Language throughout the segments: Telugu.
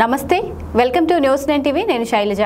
నమస్తే, వెల్కమ్ టు న్యూస్ 9 టీవీ. నేను శైలజ.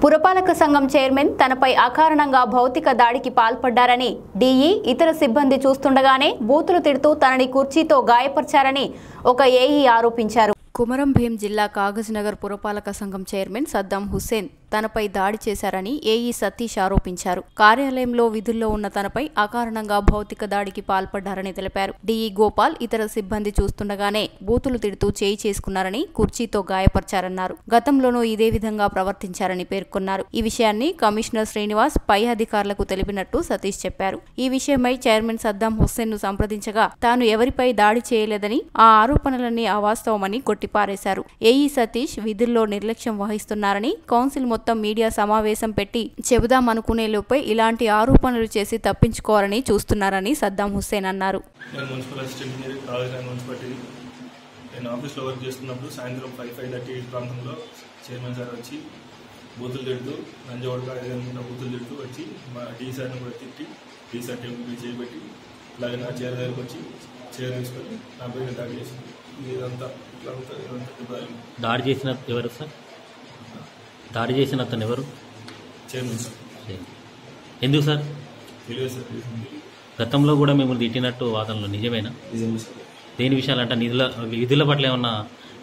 పురపాలక సంఘం చైర్మన్ తనపై అకారణంగా భౌతిక దాడికి పాల్పడ్డారని, డీఈ ఇతర సిబ్బంది చూస్తుండగానే బూతులు తిడుతూ తనని కుర్చీతో గాయపరిచారని ఒక ఏఈ ఆరోపించారు. కుమరం భీం జిల్లా కాగజ్నగర్ పురపాలక సంఘం చైర్మన్ సద్దాం హుస్సేన్ తనపై దాడి చేశారని ఏఈ సతీష్ ఆరోపించారు. కార్యాలయంలో విధుల్లో ఉన్న తనపై అకారణంగా భౌతిక దాడికి పాల్పడ్డారని తెలిపారు. డీఈ గోపాల్ ఇతర సిబ్బంది చూస్తుండగానే బూతులు తిడుతూ చేయి చేసుకున్నారని, కుర్చీతో గాయపరిచారన్నారు. గతంలోనూ ఇదే విధంగా ప్రవర్తించారని పేర్కొన్నారు. ఈ విషయాన్ని కమిషనర్ శ్రీనివాస్ పై అధికారులకు తెలిపినట్టు సతీష్ చెప్పారు. ఈ విషయమై చైర్మన్ సద్దాం హుస్సేన్ ను సంప్రదించగా తాను ఎవరిపై దాడి చేయలేదని, ఆ ఆరోపణలన్నీ అవాస్తవమని కొట్టిపారేశారు. ఏఈ సతీష్ విధుల్లో నిర్లక్ష్యం వహిస్తున్నారని, కౌన్సిల్ మొత్తం మీడియా సమావేశం పెట్టి చెబుదామనుకునే లోపే ఇలాంటి ఆరోపణలు చేసి తప్పించుకోవాలని చూస్తున్నారని సద్దాం హుస్సేన్ అన్నారు. నేను ఆఫీస్లో వర్క్ చేస్తున్నప్పుడు సాయంత్రం 5:30 ప్రాంతంలో చైర్మన్ సార్ వచ్చి బూతులు తిడుతూ నంజవాడగా ఏదైనా బూతులు తిడుతూ వచ్చి మా టీ సార్ని కూడా తిట్టి టీ సార్ టేబుల్కి చేయబెట్టి అలాగే నా చైర్ దగ్గరకు వచ్చి చైర్ తీసుకొని నా పైన దాడి చేసింది. ఇదంతా దాడి చేసిన ఎవరు సార్? దాడి చేసిన అతను ఎవరు? Chairman sir. ఎందుకు సార్? తెలియదు సార్. గతంలో కూడా మిమ్మల్ని తిట్టినట్టు వాదనలు నిజమేనా? నిజమే సార్. దేని విషయాలంటే విధుల పట్ల ఏమన్నా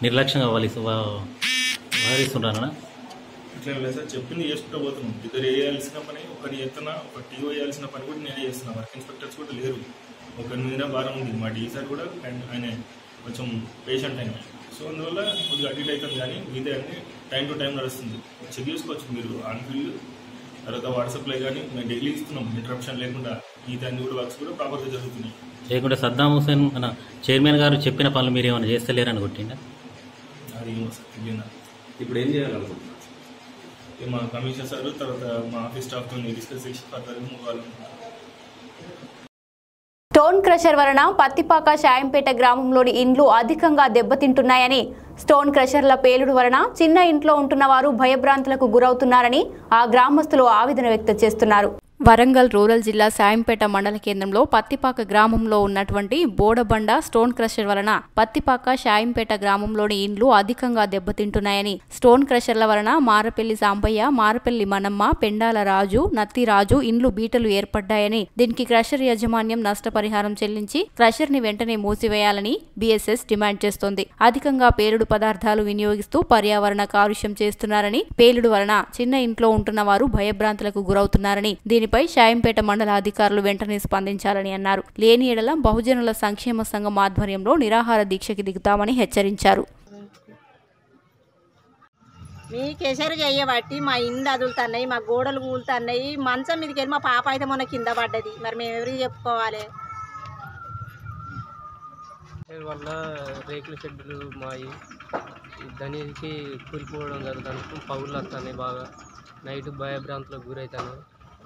నిర్లక్ష్యంగా వ్యవహరిస్తున్నారనా? ఇట్లా లేదు సార్, చెప్పింది చేసుకుంటూ పోతున్నాం. ఇద్దరు వేయాల్సిన పని ఒకరిని ఎత్తున, ఒక టీఓ వేయాల్సిన పని కూడా నేనే చేస్తున్నాను. వర్క్ ఇన్స్పెక్టర్స్ కూడా లేరు, ఒకరి మీద భారం ఉంది. మా డీ సార్ కూడా ఆయన కొంచెం పేషెంట్ అయినా, సో అందువల్ల కొద్దిగా అడ్మిట్ అవుతుంది. కానీ మిగతా అన్ని టైం టు టైం నడుస్తుంది. చెక్ చేసుకోవచ్చు మీరు ఆన్ఫీల్డ్, తర్వాత వాట్సాప్లో కానీ మేము డైలీ ఇస్తున్నాం ఇంటరప్షన్ లేకుండా. మిగతా అన్ని కూడా వర్క్స్ కూడా ప్రాపర్గా జరుగుతున్నాయి. లేకుంటే సద్దాం హుస్సేన్ మన చైర్మన్ గారు చెప్పిన పనులు మీరు ఏమైనా చేస్తలేరని కొట్టిందా? అది ఏమో సార్ తెలియదా. ఇప్పుడు ఏం చేయాలనుకుంటున్నారు? మా కమిషనర్ సార్ తర్వాత మా ఆఫీస్ స్టాఫ్తో డిస్కస్ చేసి ఫర్దర్ మూవ్ అవ్వాలనుకుంటున్నాను. స్టోన్ క్రషర్ వలన పత్తిపాక షాయంపేట గ్రామంలోని ఇండ్లు అధికంగా దెబ్బతింటున్నాయని, స్టోన్ క్రషర్ల పేలుడు వలన చిన్న ఇంట్లో ఉంటున్న వారు భయభ్రాంతులకు గురవుతున్నారని ఆ గ్రామస్తులు ఆవేదన వ్యక్తం చేస్తున్నారు. వరంగల్ రూరల్ జిల్లా సాయంపేట మండల కేంద్రంలో పత్తిపాక గ్రామంలో ఉన్నటువంటి బోడబండ స్టోన్ క్రషర్ వలన పత్తిపాక షాయంపేట గ్రామంలోని ఇండ్లు అధికంగా దెబ్బతింటున్నాయని, స్టోన్ క్రషర్ల వలన మారపెల్లి సాంబయ్య, మారపెల్లి మనమ్మ, పెండాల రాజు, నత్తిరాజు ఇండ్లు బీటలు ఏర్పడ్డాయని, దీనికి క్రషర్ యాజమాన్యం నష్టపరిహారం చెల్లించి క్రషర్ ని వెంటనే మూసివేయాలని బీఎస్ఎస్ డిమాండ్ చేస్తోంది. అధికంగా పేలుడు పదార్థాలు వినియోగిస్తూ పర్యావరణ కాలుష్యం చేస్తున్నారని, పేలుడు వలన చిన్న ఇంట్లో ఉంటున్న వారు భయభ్రాంతులకు గురవుతున్నారని, దీనిపై షాయంపేట మండల అధికారులు వెంటనే స్పందించాలని అన్నారు. లేని ఎడల బహుజనుల సంక్షేమ సంఘం ఆధ్వర్యంలో నిరాహార దీక్షకి దిగుతామని హెచ్చరించారు. మీ కేసరి చేయబట్టి మా ఇండ్లు అదులుతున్నాయి, మా గోడలు కూలుతున్నాయి. మంచం మీదకి వెళ్ళి మా పాప అయితే మొన్న కింద పడ్డది. మరి మేము ఎవరికి చెప్పుకోవాలి? వల్ల రేకుల షెడ్లు మాయి దానికి కూలిపోవడం జరుగుతుంది. పగుళ్ళు వస్తున్నాయి, బాగా నైట్ భయభ్రాంతులకు గురవుతాను.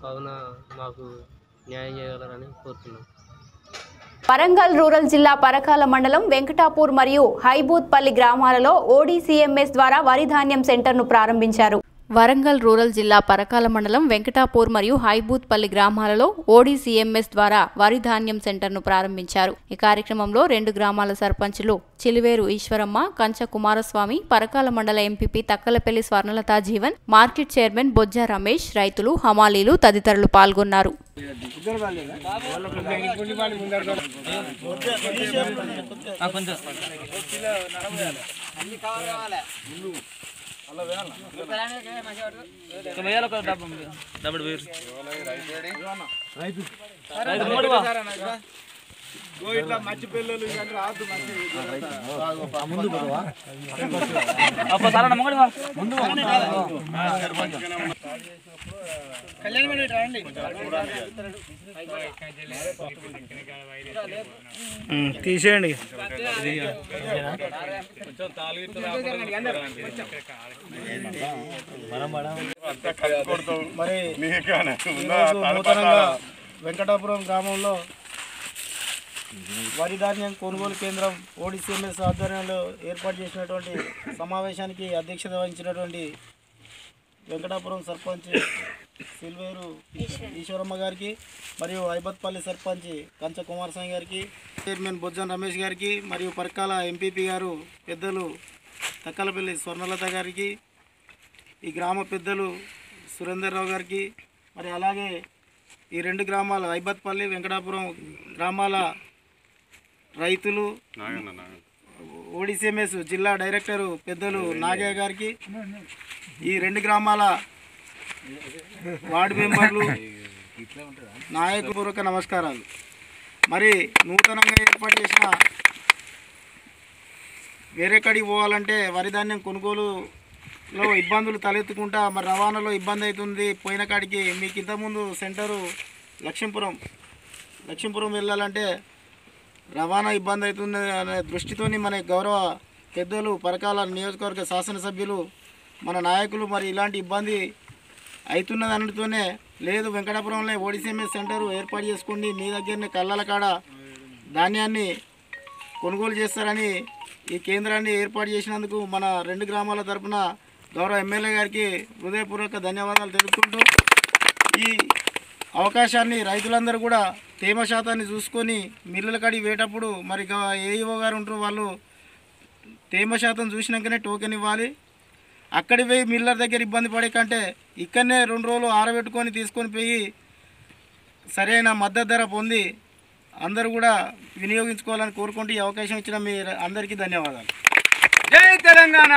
కావున మాకు న్యాయం చేయగలరని కోరుతున్నాం. వరంగల్ రూరల్ జిల్లా పరకాల మండలం వెంకటాపూర్ మరియు హైబూత్పల్లి గ్రామాలలో ఓడీసీఎంఎస్ ద్వారా వరి ధాన్యం సెంటర్ను ప్రారంభించారు. వరంగల్ రూరల్ జిల్లా పరకాల మండలం వెంకటాపూర్ మరియు హైబూత్పల్లి గ్రామాలలో ఓడీసీఎంఎస్ ద్వారా వరి ధాన్యం సెంటర్ను ప్రారంభించారు. ఈ కార్యక్రమంలో 2 గ్రామాల సర్పంచులు చిలివేరు ఈశ్వరమ్మ, కంచ కుమారస్వామి, పరకాల మండల MPP Takkalapalli Swarnalatha Jeevan, market chairman Bojja Ramesh, రైతులు, హమాలీలు తదితరులు పాల్గొన్నారు. తీసేయండి. మరి నూతనంగా వెంకటాపురం గ్రామంలో వరి ధాన్యం కొనుగోలు కేంద్రం ఓడీసీఎంఎస్ ఆధ్వర్యంలో ఏర్పాటు చేసినటువంటి సమావేశానికి అధ్యక్షత వహించినటువంటి వెంకటాపురం సర్పంచ్ సిల్వేరు ఈశ్వరమ్మ గారికి మరియు ఐబత్పల్లి సర్పంచ్ కంచ కుమారస్వామి గారికి, చైర్మన్ బొజ్జన్ రమేష్ గారికి మరియు పర్కాల ఎంపీపీ గారు పెద్దలు తక్కలపల్లి స్వర్ణలత గారికి, ఈ గ్రామ పెద్దలు సురేందర్రావు గారికి, మరి అలాగే ఈ 2 గ్రామాల ఐబత్పల్లి వెంకటాపురం గ్రామాల రైతులు, ఓడిసిఎంఎస్ జిల్లా డైరెక్టరు పెద్దలు నాగయ్య గారికి, ఈ 2 గ్రామాల వార్డు మెంబర్లు, నాయకపూర్వక నమస్కారాలు. మరి నూతనంగా ఏర్పాటు చేసిన వేరే కాడికి పోవాలంటే వరి ధాన్యం కొనుగోలులో ఇబ్బందులు తలెత్తుకుంటా మరి రవాణాలో ఇబ్బంది అవుతుంది. పోయిన కాడికి మీకు ఇంతకుముందు సెంటరు లక్ష్మీపురం వెళ్ళాలంటే రవాణా ఇబ్బంది అవుతుంది అనే దృష్టితోని మన గౌరవ పెద్దలు పరకాల నియోజకవర్గ శాసనసభ్యులు మన నాయకులు మరి ఇలాంటి ఇబ్బంది అవుతున్నది అనడంతోనే లేదు వెంకటాపురంలో ఓడిసిఎంఎస్ సెంటర్ ఏర్పాటు చేసుకోండి, మీ దగ్గరనే కళ్ళల కాడ ధాన్యాన్ని కొనుగోలు చేస్తారని ఈ కేంద్రాన్ని ఏర్పాటు చేసినందుకు మన 2 గ్రామాల తరపున గౌరవ ఎమ్మెల్యే గారికి హృదయపూర్వక ధన్యవాదాలు తెలుపుకుంటూ, ఈ అవకాశాన్ని రైతులందరూ కూడా తేమ శాతాన్ని చూసుకొని మిల్లుల కాడికి వేటప్పుడు మరి ఏఈఓ గారు ఉంటారు, వాళ్ళు తేమ శాతం చూసినాకనే టోకెన్ ఇవ్వాలి. అక్కడి పోయి మిల్లర్ దగ్గర ఇబ్బంది పడే కంటే ఇక్కడనే 2 రోజులు ఆరబెట్టుకొని తీసుకొని పోయి సరైన మద్దతు ధర పొంది అందరూ కూడా వినియోగించుకోవాలని కోరుకుంటూ ఈ అవకాశం ఇచ్చిన మీ అందరికీ ధన్యవాదాలు. జై తెలంగాణ.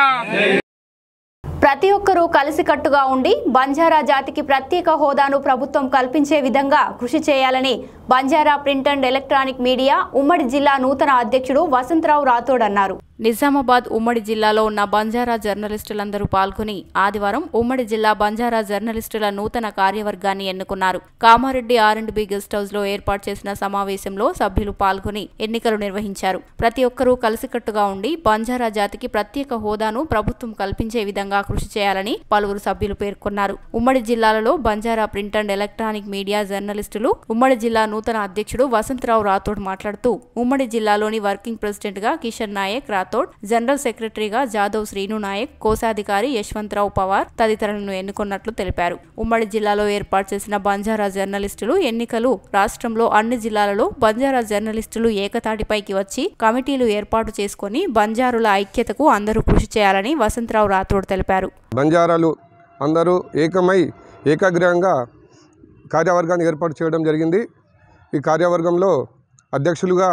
ప్రతి ఒక్కరూ కలిసికట్టుగా ఉండి బంజారా జాతికి ప్రత్యేక హోదాను ప్రభుత్వం కల్పించే విధంగా కృషి చేయాలని Banjara print and electronic media ఉమ్మడి జిల్లా నూతన అధ్యక్షుడు వసంతరావు రాథోడ్ అన్నారు. నిజామాబాద్ ఉమ్మడి జిల్లాలో ఉన్న బంజారా జర్నలిస్టులందరూ పాల్గొని ఆదివారం ఉమ్మడి జిల్లా బంజారా జర్నలిస్టుల నూతన కార్యవర్గాన్ని ఎన్నుకున్నారు. కామారెడ్డి R&B గెస్ట్ హౌస్ లో ఏర్పాటు చేసిన సమావేశంలో సభ్యులు పాల్గొని ఎన్నికలు నిర్వహించారు. ప్రతి ఒక్కరూ కలిసికట్టుగా ఉండి బంజారా జాతికి ప్రత్యేక హోదాను ప్రభుత్వం కల్పించే విధంగా కృషి చేయాలని పలువురు సభ్యులు పేర్కొన్నారు. ఉమ్మడి జిల్లాలలో Banjara print and electronic media జర్నలిస్టులు ఉమ్మడి జిల్లా నూతన అధ్యక్షుడు వసంతరావు రాథోడ్ మాట్లాడుతూ ఉమ్మడి జిల్లాలోని వర్కింగ్ ప్రెసిడెంట్ గా కిషన్ నాయక్ రాథోడ్, జనరల్ సెక్రటరీగా జాదవ్ శ్రీను నాయక్, కోశాధికారి యశ్వంతరావు పవార్ తదితరులను ఎన్నుకున్నట్లు తెలిపారు. ఉమ్మడి జిల్లాలో ఏర్పాటు చేసిన బంజారా జర్నలిస్టులు ఎన్నికలు రాష్ట్రంలో అన్ని జిల్లాలలో బంజారా జర్నలిస్టులు ఏకతాటిపైకి వచ్చి కమిటీలు ఏర్పాటు చేసుకుని బంజారుల ఐక్యతకు అందరూ కృషి చేయాలని వసంతరావు రాథోడ్ తెలిపారు. బంజారాలు అందరూ ఏకమై ఏకాగ్రహంగా కార్యవర్గాన్ని ఏర్పాటు చేయడం జరిగింది. ఈ కార్యవర్గంలో అధ్యక్షులుగా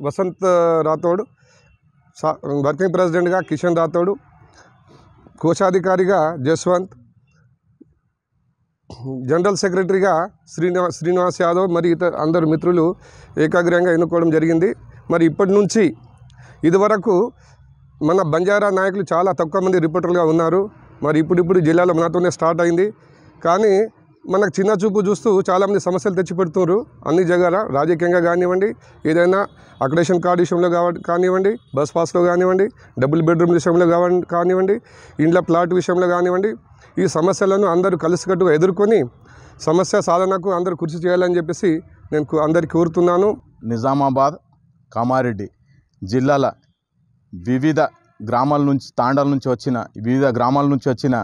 వసంత్ రాథోడ్, వర్కింగ్ ప్రెసిడెంట్గా కిషన్ రాథోడ్, కోశాధికారిగా జస్వంత్, జనరల్ సెక్రటరీగా శ్రీనివాస్ యాదవ్ మరి ఇతర అందరు మిత్రులు ఏకాగ్రహంగా ఎన్నుకోవడం జరిగింది. మరి ఇప్పటి నుంచి ఇదివరకు మన బంజారా నాయకులు చాలా తక్కువ మంది రిపోర్టర్లుగా ఉన్నారు. మరి ఇప్పుడు జిల్లాలో మనతోనే స్టార్ట్ అయింది. కానీ మనకు చిన్న చూపు చూస్తూ చాలామంది సమస్యలు తెచ్చిపెడుతున్నారు. అన్ని జగాల రాజకీయంగా కానివ్వండి, ఏదైనా అక్రిడేషన్ కార్డు విషయంలో కానివ్వండి, బస్ పాస్లో కానివ్వండి, డబుల్ బెడ్రూమ్ విషయంలో కానివ్వండి, ఇండ్ల ప్లాట్ విషయంలో కానివ్వండి, ఈ సమస్యలను అందరూ కలిసికట్టుగా ఎదుర్కొని సమస్య సాధనకు అందరూ కృషి చేయాలని చెప్పేసి నేను అందరికీ కోరుతున్నాను. నిజామాబాద్, కామారెడ్డి జిల్లాల వివిధ గ్రామాల నుంచి, తాండాల నుంచి వచ్చిన, వివిధ గ్రామాల నుంచి వచ్చిన,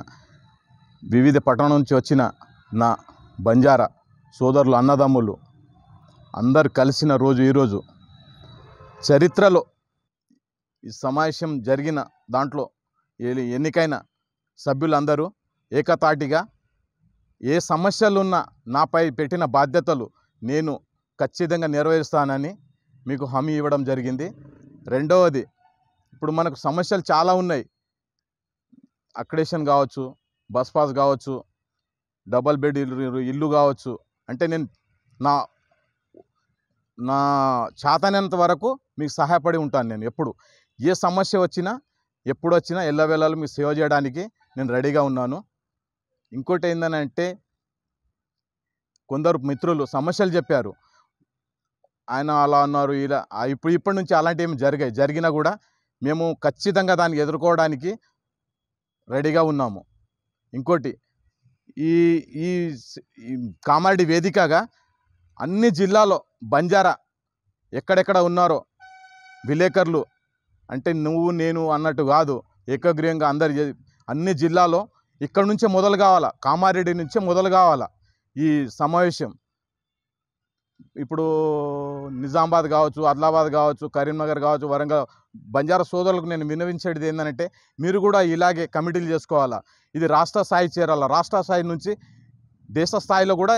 వివిధ పట్టణాల నుంచి వచ్చిన నా బంజారా సోదరులు, అన్నదమ్ములు అందరు కలిసిన రోజు ఈరోజు. చరిత్రలో ఈ సమావేశం జరిగిన దాంట్లో ఎన్నికైన సభ్యులందరూ ఏకతాటిగా ఏ సమస్యలున్నా నాపై పెట్టిన బాధ్యతలు నేను ఖచ్చితంగా నెరవేరుస్తానని మీకు హామీ ఇవ్వడం జరిగింది. రెండవది, ఇప్పుడు మనకు సమస్యలు చాలా ఉన్నాయి. అక్రిడేషన్ కావచ్చు, బస్ పాస్ కావచ్చు, డబల్ బెడ్ ఇల్లు కావచ్చు. అంటే నేను నా చేతనంత వరకు మీకు సహాయపడి ఉంటాను. నేను ఎప్పుడు ఏ సమస్య వచ్చినా, ఎప్పుడు వచ్చినా ఎల్లవేళలు మీకు సేవ చేయడానికి నేను రెడీగా ఉన్నాను. ఇంకోటి ఏంటంటే, కొందరు మిత్రులు సమస్యలు చెప్పారు, ఆయన అలా అన్నారు, ఇలా. ఇప్పటి నుంచి అలాంటివి ఏమి జరిగినా కూడా మేము ఖచ్చితంగా దాన్ని ఎదుర్కోవడానికి రెడీగా ఉన్నాము. ఇంకోటి, ఈ కామారెడ్డి వేదికగా అన్ని జిల్లాలో బంజారా ఎక్కడెక్కడ ఉన్నారో విలేకరులు, అంటే నువ్వు నేను అన్నట్టు కాదు, ఏకగ్రీయంగా అన్ని జిల్లాలో ఇక్కడ నుంచే మొదలు కావాలా, కామారెడ్డి నుంచే మొదలు కావాలా ఈ సమావేశం. ఇప్పుడు నిజామాబాద్ కావచ్చు, ఆదిలాబాద్ కావచ్చు, కరీంనగర్ కావచ్చు, వరంగల్ బంజారా సోదరులకు నేను విన్నవించేది ఏంటంటే మీరు కూడా ఇలాగే కమిటీలు చేసుకోవాలా. ఇది రాష్ట్ర స్థాయి చేరాలా, రాష్ట్ర స్థాయి నుంచి దేశ స్థాయిలో కూడా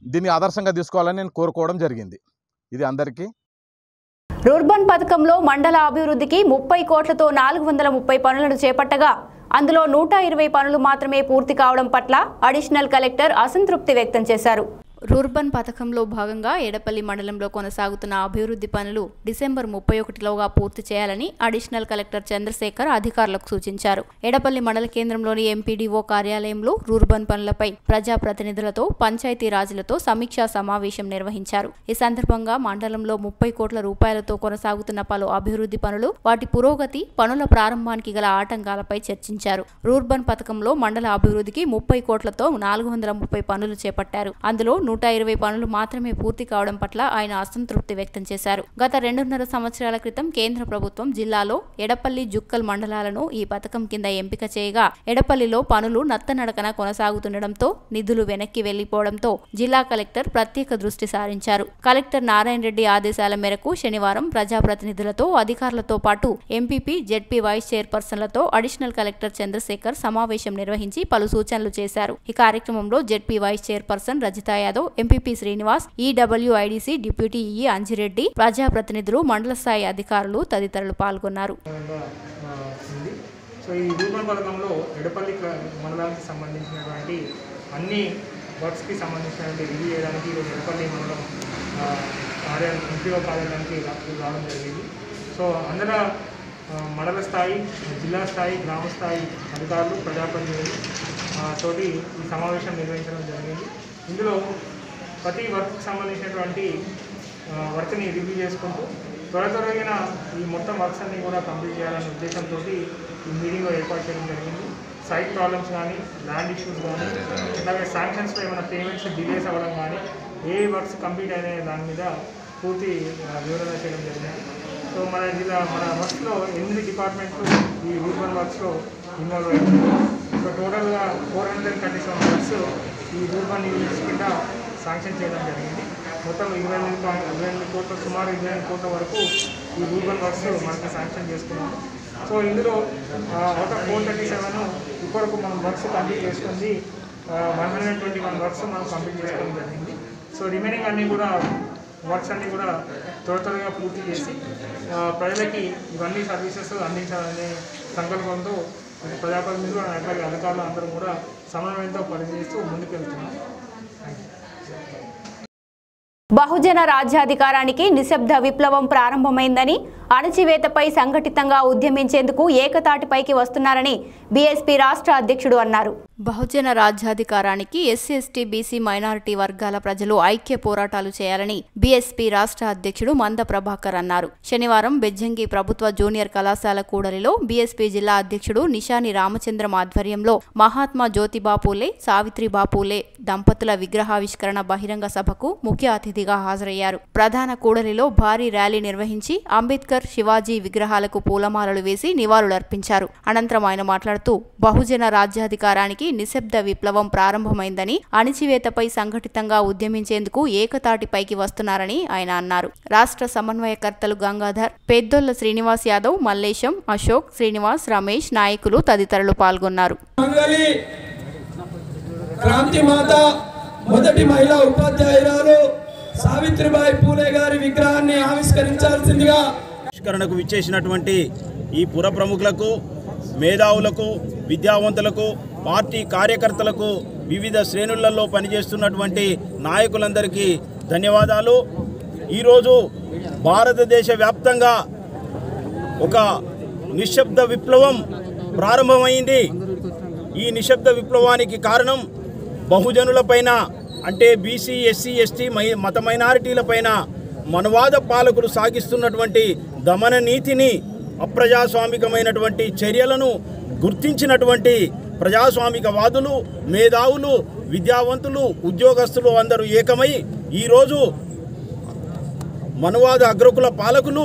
దీన్ని ఆదర్శంగా తీసుకోవాలని నేను కోరుకోవడం జరిగింది. ఇది అందరికీ. రూర్బన్ పథకంలో మండల అభివృద్ధికి 30 కోట్లతో 430 పనులను చేపట్టగా అందులో 120 పనులు మాత్రమే పూర్తి కావడం పట్ల అడిషనల్ కలెక్టర్ అసంతృప్తి వ్యక్తం చేశారు. రూర్బన్ పథకంలో భాగంగా ఎడపల్లి మండలంలో కొనసాగుతున్న అభివృద్ధి పనులు డిసెంబర్ 31లోగా పూర్తి చేయాలని అడిషనల్ కలెక్టర్ చంద్రశేఖర్ అధికారులకు సూచించారు. ఎడపల్లి మండల కేంద్రంలోని ఎంపీడీఓ కార్యాలయంలో రూర్బన్ పనులపై ప్రజాప్రతినిధులతో పంచాయతీరాజులతో సమీక్షా సమావేశం నిర్వహించారు. ఈ సందర్భంగా మండలంలో 30 కోట్ల రూపాయలతో కొనసాగుతున్న పలు అభివృద్ధి పనులు, వాటి పురోగతి, పనుల ప్రారంభానికి గల ఆటంకాలపై చర్చించారు. రూర్బన్ పథకంలో మండల అభివృద్ధికి 30 కోట్లతో 430 పనులు చేపట్టారు. అందులో 120 పనులు మాత్రమే పూర్తి కావడం పట్ల ఆయన అసంతృప్తి వ్యక్తం చేశారు. గత 2.5 సంవత్సరాల క్రితం కేంద్ర ప్రభుత్వం జిల్లాలో ఎడపల్లి, జుక్కల్ మండలాలను ఈ పథకం కింద ఎంపిక చేయగా ఎడపల్లిలో పనులు నత్తనడకన కొనసాగుతుండటంతో నిధులు వెనక్కి వెళ్లిపోవడంతో జిల్లా కలెక్టర్ ప్రత్యేక దృష్టి సారించారు. కలెక్టర్ నారాయణ రెడ్డి ఆదేశాల మేరకు శనివారం ప్రజాప్రతినిధులతో, అధికారులతో పాటు ఎంపీపీ, జెడ్పీ వైస్ చైర్పర్సన్లతో అడిషనల్ కలెక్టర్ చంద్రశేఖర్ సమావేశం నిర్వహించి పలు సూచనలు చేశారు. ఈ కార్యక్రమంలో ZP vice chairperson Rajitha Yadav, MPP Srinivas, EWIDC deputy EE Anjireddy, ప్రజాప్రతినిధులు, మండల స్థాయి అధికారులు తదితరులు పాల్గొన్నారు. సో ఈ రూరల్ పథకంలో ఎడపల్లి మండలానికి సంబంధించినటువంటి అన్ని వర్క్స్కి సంబంధించినటువంటి రివ్యూ చేయడానికి ఈరోజు ఎడపల్లి మండలం ఎంపీఓ కార్యాలయానికి రావడం జరిగింది. సో అందరూ మండల స్థాయి, జిల్లా స్థాయి, గ్రామ స్థాయి అధికారులు, ప్రజాప్రతినిధులు తోటి ఈ సమావేశం నిర్వహించడం జరిగింది. ఇందులో ప్రతి వర్క్కి సంబంధించినటువంటి వర్క్ని రివ్యూ చేసుకుంటూ త్వరగా ఈ మొత్తం వర్క్స్ అన్ని కూడా కంప్లీట్ చేయాలనే ఉద్దేశంతో ఈ మీటింగ్లో ఏర్పాటు చేయడం జరిగింది. సైట్ ప్రాబ్లమ్స్ కానీ, ల్యాండ్ ఇష్యూస్ కానీ, అలాగే శాంక్షన్స్లో ఏమైనా పేమెంట్స్ డిలేస్ అవ్వడం కానీ, ఏ వర్క్స్ కంప్లీట్ అయిన దాని మీద పూర్తి వివరణ చేయడం జరిగింది. సో మన వర్క్స్లో 8 డిపార్ట్మెంట్లు ఈ రూరల్ వర్క్స్లో ఇన్వాల్వ్ అయ్యాయి. సో టోటల్గా 437 వర్క్స్ ఈ రూరల్ యూనిట్స్ కింద శాంక్షన్ చేయడం జరిగింది. మొత్తం 28 కోట్ల, సుమారు 28 కోట్ల వరకు ఈ రూరల్ వర్క్స్ మనకి శాంక్షన్ చేసుకున్నాము. సో ఇందులో అవుట్ ఆఫ్ 437 ఇప్పటివరకు మనం వర్క్స్ కంప్లీట్ చేసుకుంది 121 వర్క్స్ మనం కంప్లీట్ చేసుకోవడం జరిగింది. సో రిమైనింగ్ అన్నీ కూడా వర్క్స్ అన్నీ కూడా త్వరగా పూర్తి చేసి ప్రజలకి ఇవన్నీ సర్వీసెస్ అందించాలనే సంకల్పంతో ప్రజాప్రతినిధులు, అధికారులు అందరూ కూడా సమన్వయంతో పనిచేస్తూ ముందుకెళ్తున్నాం. బహుజన రాజ్యాధికారానికి నిశ్శబ్ద విప్లవం ప్రారంభమైందని, అణచివేతపై సంఘటితంగా ఉద్యమించేందుకు ఏకతాటిపైకి వస్తున్నారని బీఎస్పీ రాష్ట్ర అధ్యక్షుడు అన్నారు. బహుజన రాజ్యాధికారానికి ఎస్సీ, ఎస్టీ, బీసీ, మైనారిటీ వర్గాల ప్రజలు ఐక్య పోరాటాలు చేయాలని బీఎస్పీ రాష్ట్ర అధ్యక్షుడు మంద ప్రభాకర్ అన్నారు. శనివారం బెజ్జంగి ప్రభుత్వ జూనియర్ కళాశాల కూడలిలో బీఎస్పీ జిల్లా అధ్యక్షుడు నిషాని రామచంద్రం ఆధ్వర్యంలో మహాత్మా జ్యోతిబా పూలే, సావిత్రిబా పూలే దంపతుల విగ్రహావిష్కరణ బహిరంగ సభకు ముఖ్య అతిథిగా హాజరయ్యారు. ప్రధాన కూడలిలో భారీ ర్యాలీ నిర్వహించి అంబేద్కర్, శివాజీ విగ్రహాలకు పూలమాలలు వేసి నివాళులర్పించారు. అనంతరం ఆయన మాట్లాడుతూ బహుజన రాజ్యాధికారానికి నిశ్శబ్ద విప్లవం ప్రారంభమైందని, అణచివేతపై సంఘటితంగా ఉద్యమించేందుకు ఏకతాటిపైకి వస్తున్నారని ఆయన అన్నారు. రాష్ట్ర సమన్వయకర్తలు గంగాధర్, పెద్దొల్ల శ్రీనివాస్ యాదవ్, మల్లేశం, అశోక్, శ్రీనివాస్, రమేష్, నాయకులు తదితరులు పాల్గొన్నారు. మొదటి మహిళా ఉపాధ్యాయురాలు సావిత్రిబాయి పూలే గారి విగ్రహాన్ని ఆవిష్కరించాల్సిందిగా ఆవిష్కరణకు విచ్చేసినటువంటి ఈ పుర ప్రముఖులకు, మేధావులకు, విద్యావంతులకు, పార్టీ కార్యకర్తలకు, వివిధ శ్రేణులలో పనిచేస్తున్నటువంటి నాయకులందరికీ ధన్యవాదాలు. ఈరోజు భారతదేశ వ్యాప్తంగా ఒక నిశ్శబ్ద విప్లవం ప్రారంభమైంది. ఈ నిశ్శబ్ద విప్లవానికి కారణం బహుజనులపైన, అంటే బీసీ, ఎస్సీ, ఎస్టీ, మత మైనారిటీలపైన మనవాద పాలకులు సాగిస్తున్నటువంటి దమన నీతిని, అప్రజాస్వామికమైనటువంటి చర్యలను గుర్తించినటువంటి ప్రజాస్వామికవాదులు, మేధావులు, విద్యావంతులు, ఉద్యోగస్తులు అందరూ ఏకమై ఈరోజు మనవాద అగ్రకుల పాలకులు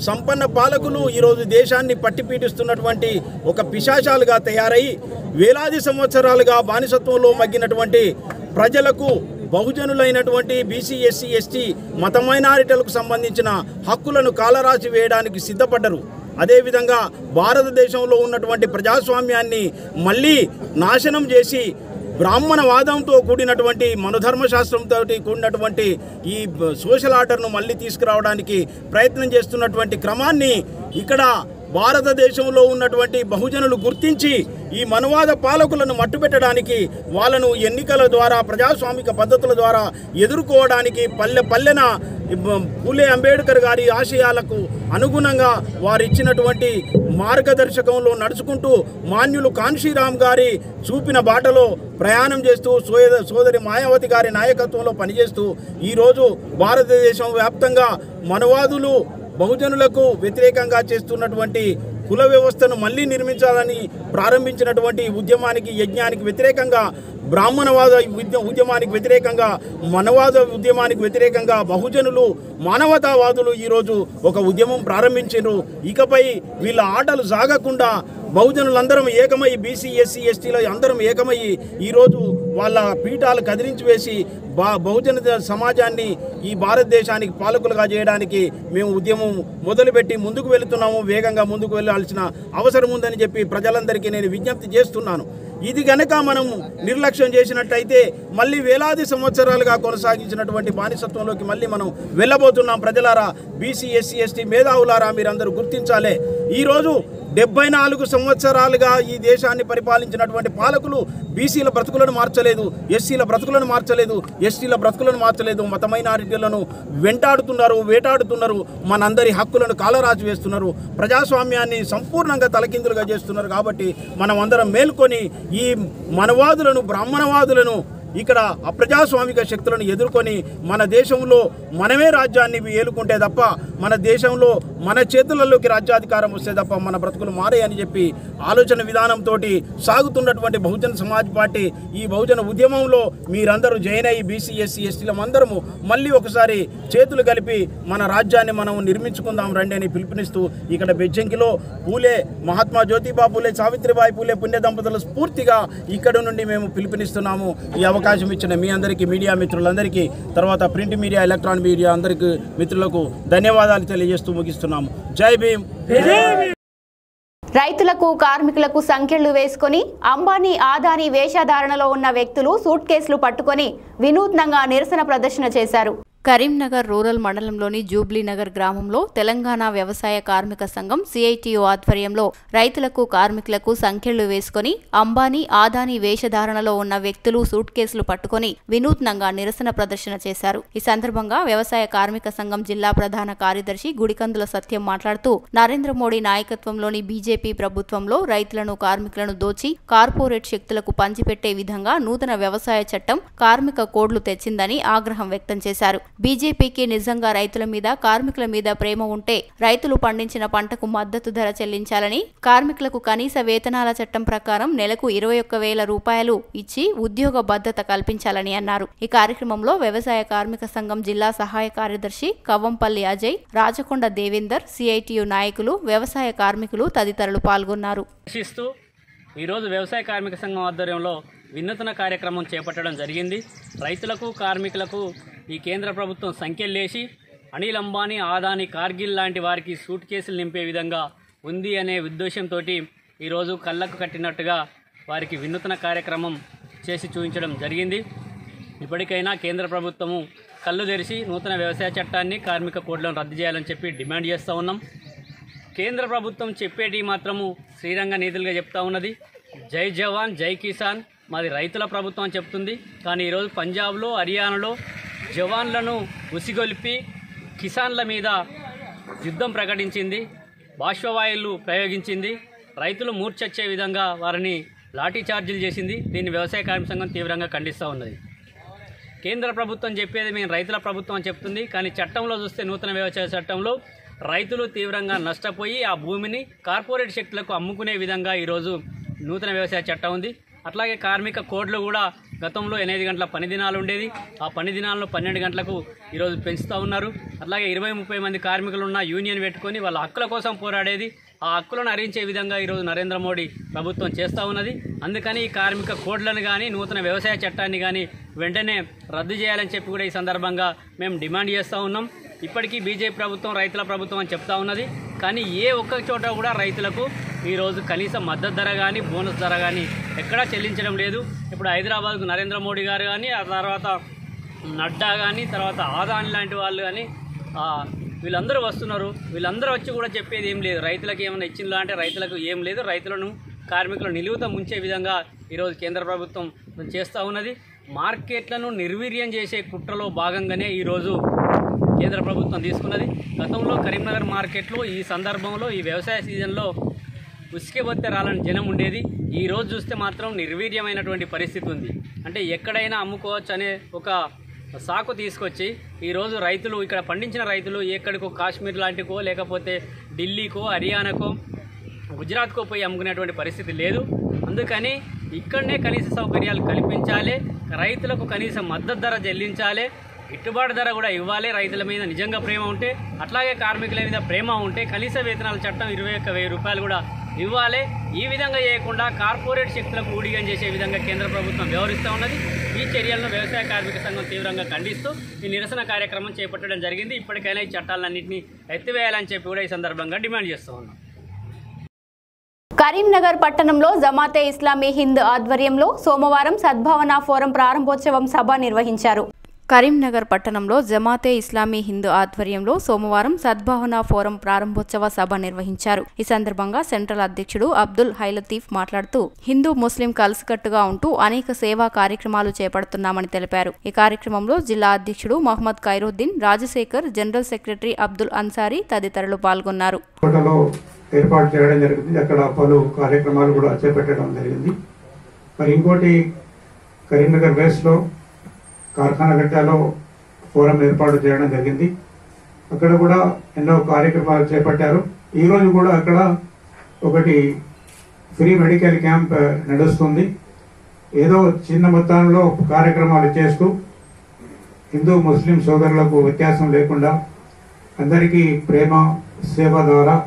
సంపన్న పాలకులు ఈరోజు దేశాన్ని పట్టిపీడిస్తున్నటువంటి ఒక పిశాచాలుగా తయారై వేలాది సంవత్సరాలుగా బానిసత్వంలో మగ్గినటువంటి ప్రజలకు బహుజనులైనటువంటి బీసీ ఎస్సీ ఎస్టీ మత మైనారిటీలకు సంబంధించిన హక్కులను కాలరాసి వేయడానికి సిద్ధపడ్డరు. అదేవిధంగా భారతదేశంలో ఉన్నటువంటి ప్రజాస్వామ్యాన్ని మళ్ళీ నాశనం చేసి బ్రాహ్మణవాదంతో కూడినటువంటి మనుధర్మశాస్త్రంతో కూడినటువంటి ఈ సోషల్ ఆర్డర్ను మళ్ళీ తీసుకురావడానికి ప్రయత్నం చేస్తున్నటువంటి క్రమాన్ని ఇక్కడ భారతదేశంలో ఉన్నటువంటి బహుజనులు గుర్తించి ఈ మనువాద పాలకులను మట్టుపెట్టడానికి వాళ్ళను ఎన్నికల ద్వారా ప్రజాస్వామిక పద్ధతుల ద్వారా ఎదుర్కోవడానికి పల్లెన పూలే అంబేద్కర్ గారి ఆశయాలకు అనుగుణంగా వారు ఇచ్చినటువంటి మార్గదర్శకంలో నడుచుకుంటూ మాన్యులు కాన్షీరామ్ గారి చూపిన బాటలో ప్రయాణం చేస్తూ సోదరి మాయావతి గారి నాయకత్వంలో పనిచేస్తూ ఈరోజు భారతదేశం వ్యాప్తంగా మనువాదులు బహుజనులకు వ్యతిరేకంగా చేస్తున్నటువంటి కుల వ్యవస్థను మళ్ళీ నిర్మించాలని ప్రారంభించినటువంటి ఉద్యమానికి యజ్ఞానికి వ్యతిరేకంగా బ్రాహ్మణవాద ఉద్యమానికి వ్యతిరేకంగా మనవాద ఉద్యమానికి వ్యతిరేకంగా బహుజనులు మానవతావాదులు ఈరోజు ఒక ఉద్యమం ప్రారంభించారు. ఇకపై వీళ్ళ ఆటలు సాగకుండా బహుజనులందరం ఏకమై బీసీ ఎస్సీ ఎస్టీలో అందరం ఏకమై ఈరోజు వాళ్ళ పీఠాలు కదిలించి వేసి బహుజన సమాజాన్ని ఈ భారతదేశానికి పాలకులుగా చేయడానికి మేము ఉద్యమం మొదలుపెట్టి ముందుకు వెళుతున్నాము. వేగంగా ముందుకు వెళ్ళాల్సిన అవసరం ఉందని చెప్పి ప్రజలందరికీ నేను విజ్ఞప్తి చేస్తున్నాను. ఇది గనక మనం నిర్లక్ష్యం చేసినట్టయితే మళ్ళీ వేలాది సంవత్సరాలుగా కొనసాగించినటువంటి బానిసత్వంలోకి మళ్ళీ మనం వెళ్ళబోతున్నాం. ప్రజలారా, బీసీ ఎస్సీ ఎస్టీ మేధావులారా, మీరందరూ గుర్తించాలి. ఈరోజు 74 సంవత్సరాలుగా ఈ దేశాన్ని పరిపాలించినటువంటి పాలకులు బీసీల బ్రతుకులను మార్చలేదు, ఎస్సీల బ్రతుకులను మార్చలేదు, ఎస్టీల బ్రతుకులను మార్చలేదు. మత మైనారిటీలను వెంటాడుతున్నారు, వేటాడుతున్నారు, మనందరి హక్కులను కాలరాజు వేస్తున్నారు, ప్రజాస్వామ్యాన్ని సంపూర్ణంగా తలకిందులుగా చేస్తున్నారు. కాబట్టి మనం అందరం మేల్కొని ఈ మనవాదులను బ్రాహ్మణవాదులను ఇక్కడ అప్రజాస్వామిక శక్తులను ఎదుర్కొని మన దేశంలో మనమే రాజ్యాన్ని ఏలుకుంటే తప్ప మన దేశంలో మన చేతులలోకి రాజ్యాధికారం వస్తే తప్ప మన బ్రతుకులు మారాయని చెప్పి ఆలోచన విధానంతో సాగుతున్నటువంటి బహుజన సమాజ్ పార్టీ ఈ బహుజన ఉద్యమంలో మీరందరూ జాయిన్ అయ్యి బీసీ ఎస్సీ ఎస్టీలం అందరము మళ్ళీ ఒకసారి చేతులు కలిపి మన రాజ్యాన్ని మనం నిర్మించుకుందాం రండి అని పిలుపునిస్తూ ఇక్కడ బెజ్జంకిలో పూలే మహాత్మా జ్యోతిబా పూలే సావిత్రిబాయి పూలే పుణ్య దంపతుల స్ఫూర్తిగా ఇక్కడ నుండి మేము పిలుపునిస్తున్నాము. ఈ అవకాశం ఇచ్చిన మీ అందరికీ, మీడియా మిత్రులందరికీ, తర్వాత ప్రింట్ మీడియా ఎలక్ట్రానిక్ మీడియా అందరికీ మిత్రులకు ధన్యవాదాలు తెలియజేస్తూ ముగిస్తున్నాము. జై భీమ్. రైతులకు కార్మికులకు సంఖ్యలు వేసుకొని అంబానీ ఆదానీ వేషధారణలో ఉన్న వ్యక్తులు సూట్ కేసులు పట్టుకొని వినూత్నంగా నిరసన ప్రదర్శన చేశారు. కరీంనగర్ రూరల్ మండలంలోని జూబ్లీనగర్ గ్రామంలో తెలంగాణ వ్యవసాయ కార్మిక సంఘం సిఐటియు ఆధ్వర్యంలో రైతులకు కార్మికులకు సంఖ్యలు వేసుకొని అంబానీ ఆదానీ వేషధారణలో ఉన్న వ్యక్తులు సూట్ కేసులు పట్టుకొని వినూత్నంగా నిరసన ప్రదర్శన చేశారు. ఈ సందర్భంగా వ్యవసాయ కార్మిక సంఘం జిల్లా ప్రధాన కార్యదర్శి గుడికందుల సత్యం మాట్లాడుతూ నరేంద్ర మోడీ నాయకత్వంలోని బీజేపీ ప్రభుత్వంలో రైతులను కార్మికులను దోచి కార్పొరేట్ శక్తులకు పంచిపెట్టే విధంగా నూతన వ్యవసాయ చట్టం కార్మిక కోడ్లు తెచ్చిందని ఆగ్రహం వ్యక్తం చేశారు. బీజేపీకి నిజంగా రైతుల మీద కార్మికుల మీద ప్రేమ ఉంటే రైతులు పండించిన పంటకు మద్దతు ధర చెల్లించాలని, కార్మికులకు కనీస వేతనాల చట్టం ప్రకారం నెలకు 21,000 రూపాయలు ఇచ్చి ఉద్యోగ భద్రత కల్పించాలని అన్నారు. ఈ కార్యక్రమంలో వ్యవసాయ కార్మిక సంఘం జిల్లా సహాయ కార్యదర్శి కవ్వంపల్లి అజయ్, రాజకొండ దేవేందర్, సిఐటియు నాయకులు, వ్యవసాయ కార్మికులు తదితరులు పాల్గొన్నారు. ఈరోజు వ్యవసాయ కార్మిక సంఘం ఆధ్వర్యంలో వినూత్న కార్యక్రమం చేపట్టడం జరిగింది. రైతులకు కార్మికులకు ఈ కేంద్ర ప్రభుత్వం సంఖ్యలేసి అనిల్ అంబానీ ఆదానీ కార్గిల్ లాంటి వారికి సూట్ కేసులు నింపే విధంగా ఉంది అనే ఉద్దేశంతో ఈరోజు కళ్ళకు కట్టినట్టుగా వారికి వినూత్న కార్యక్రమం చేసి చూపించడం జరిగింది. ఇప్పటికైనా కేంద్ర ప్రభుత్వము కళ్ళు తెరిచి నూతన వ్యవసాయ చట్టాన్ని కార్మిక కోడ్లను రద్దు చేయాలని చెప్పి డిమాండ్ చేస్తూ ఉన్నాం. కేంద్ర ప్రభుత్వం చెప్పేటి మాత్రము శ్రీరంగ నీతులుగా చెప్తా ఉన్నది. జై జవాన్ జై కిసాన్, మాది రైతుల ప్రభుత్వం అని చెప్తుంది. కానీ ఈరోజు పంజాబ్లో హర్యానాలో జవాన్లను ఉసిగొల్పి కిసాన్ల మీద యుద్ధం ప్రకటించింది, బాష్పవాయువులు ప్రయోగించింది, రైతులు మూర్చొచ్చే విధంగా వారిని లాఠీ చార్జీలు చేసింది. దీన్ని వ్యవసాయ కార్మిక సంఘం తీవ్రంగా ఖండిస్తూ ఉన్నది. కేంద్ర ప్రభుత్వం చెప్పేది మేము రైతుల ప్రభుత్వం అని చెప్తుంది, కానీ చట్టంలో చూస్తే నూతన వ్యవసాయ చట్టంలో రైతులు తీవ్రంగా నష్టపోయి ఆ భూమిని కార్పొరేట్ శక్తులకు అమ్ముకునే విధంగా ఈరోజు నూతన వ్యవసాయ చట్టం ఉంది. అట్లాగే కార్మిక కోడ్లు కూడా గతంలో 8 గంటల పని దినాలు ఉండేది, ఆ పని దినాలను 12 గంటలకు ఈరోజు పెంచుతూ ఉన్నారు. అట్లాగే 20-30 మంది కార్మికులు ఉన్న యూనియన్ పెట్టుకొని వాళ్ళ హక్కుల కోసం పోరాడేది, ఆ హక్కులను హరించే విధంగా ఈరోజు నరేంద్ర మోడీ ప్రభుత్వం చేస్తూ ఉన్నది. అందుకని ఈ కార్మిక కోడ్లను కానీ నూతన వ్యవసాయ చట్టాన్ని కానీ వెంటనే రద్దు చేయాలని చెప్పి కూడా ఈ సందర్భంగా మేము డిమాండ్ చేస్తూ ఉన్నాం. ఇప్పటికీ బీజేపీ ప్రభుత్వం రైతుల ప్రభుత్వం అని చెప్తా ఉన్నది, కానీ ఏ ఒక్క చోట కూడా రైతులకు ఈరోజు కనీస మద్దతు ధర కానీ బోనస్ ధర కానీ ఎక్కడా చెల్లించడం లేదు. ఇప్పుడు హైదరాబాద్కు నరేంద్ర మోడీ గారు కానీ, ఆ తర్వాత నడ్డా కానీ, తర్వాత ఆదాని లాంటి వాళ్ళు కానీ వీళ్ళందరూ వస్తున్నారు. వీళ్ళందరూ వచ్చి కూడా చెప్పేది ఏం లేదు, రైతులకు ఏమైనా ఇచ్చిందా అంటే రైతులకు ఏం లేదు. రైతులను కార్మికులను నిలువుత ముంచే విధంగా ఈరోజు కేంద్ర ప్రభుత్వం చేస్తూ ఉన్నది. మార్కెట్లను నిర్వీర్యం చేసే కుట్రలో భాగంగానే ఈరోజు కేంద్ర ప్రభుత్వం తీసుకున్నది. గతంలో కరీంనగర్ మార్కెట్లో ఈ సందర్భంలో ఈ వ్యవసాయ సీజన్లో ఉసికే రాలని జనం ఉండేది. ఈరోజు చూస్తే మాత్రం నిర్వీర్యమైనటువంటి పరిస్థితి ఉంది. అంటే ఎక్కడైనా అమ్ముకోవచ్చు అనే ఒక సాకు తీసుకొచ్చి ఈరోజు రైతులు ఇక్కడ పండించిన రైతులు ఎక్కడికో కాశ్మీర్ లాంటికో లేకపోతే ఢిల్లీకో హర్యానాకో గుజరాత్కో పోయి అమ్ముకునేటువంటి పరిస్థితి లేదు. అందుకని ఇక్కడనే కనీస సౌకర్యాలు కల్పించాలి, రైతులకు కనీస మద్దతు ధర చెల్లించాలి, గిట్టుబాటు ధర కూడా ఇవ్వాలి. రైతుల మీద నిజంగా ప్రేమ ఉంటే, అట్లాగే కార్మికుల మీద ప్రేమ ఉంటే కనీస వేతనాల చట్టం 21,000 రూపాయలు కూడా ఇవ్వాలి. ఈ విధంగా చేయకుండా కార్పొరేట్ శక్తులకు ఊడిగం చేసే విధంగా కేంద్ర ప్రభుత్వం వ్యవహరిస్తూ ఉన్నది. ఈ చర్యలను వ్యవసాయ కార్మిక సంఘం తీవ్రంగా ఖండిస్తూ ఈ నిరసన కార్యక్రమం చేపట్టడం జరిగింది. ఇప్పటికైనా ఈ చట్టాలన్నింటినీ ఎత్తివేయాలని చెప్పి కూడా ఈ సందర్భంగా డిమాండ్ చేస్తూ ఉన్నాం. కరీంనగర్ పట్టణంలో జమాతే ఇస్లామీ హింద్ ఆధ్వర్యంలో సోమవారం సద్భావన ఫోరం ప్రారంభోత్సవం సభ నిర్వహించారు. కరీంనగర్ పట్టణంలో జమాతే ఇస్లామీ హింద్ ఆధ్వర్యంలో సోమవారం సద్భావన ఫోరం ప్రారంభోత్సవ సభ నిర్వహించారు. ఈ సందర్భంగా సెంట్రల్ అధ్యక్షుడు అబ్దుల్ హైలతీఫ్ మాట్లాడుతూ హిందూ ముస్లిం కలిసికట్టుగా ఉంటూ అనేక సేవా కార్యక్రమాలు చేపడుతున్నామని తెలిపారు. ఈ కార్యక్రమంలో జిల్లా అధ్యక్షుడు మహమ్మద్ ఖైరుద్దీన్, రాజశేఖర్, జనరల్ సెక్రటరీ అబ్దుల్ అన్సారీ తదితరులు పాల్గొన్నారు. ఏర్పాటు చేయడం జరిగింది. అక్కడ పలు కార్యక్రమాలు కూడా చేపట్టడం జరిగింది. మరి ఇంకోటి కరీంనగర్ వెస్ట్ లో కార్ఖానా గడ్డలో ఫోరం ఏర్పాటు చేయడం జరిగింది. అక్కడ కూడా ఎన్నో కార్యక్రమాలు చేపట్టారు. ఈ రోజు కూడా అక్కడ ఒకటి ఫ్రీ మెడికల్ క్యాంప్ నడుస్తుంది. ఏదో చిన్న మొత్తంలో కార్యక్రమాలు చేస్తూ హిందూ ముస్లిం సోదరులకు వ్యత్యాసం లేకుండా అందరికీ ప్రేమ సేవ ద్వారా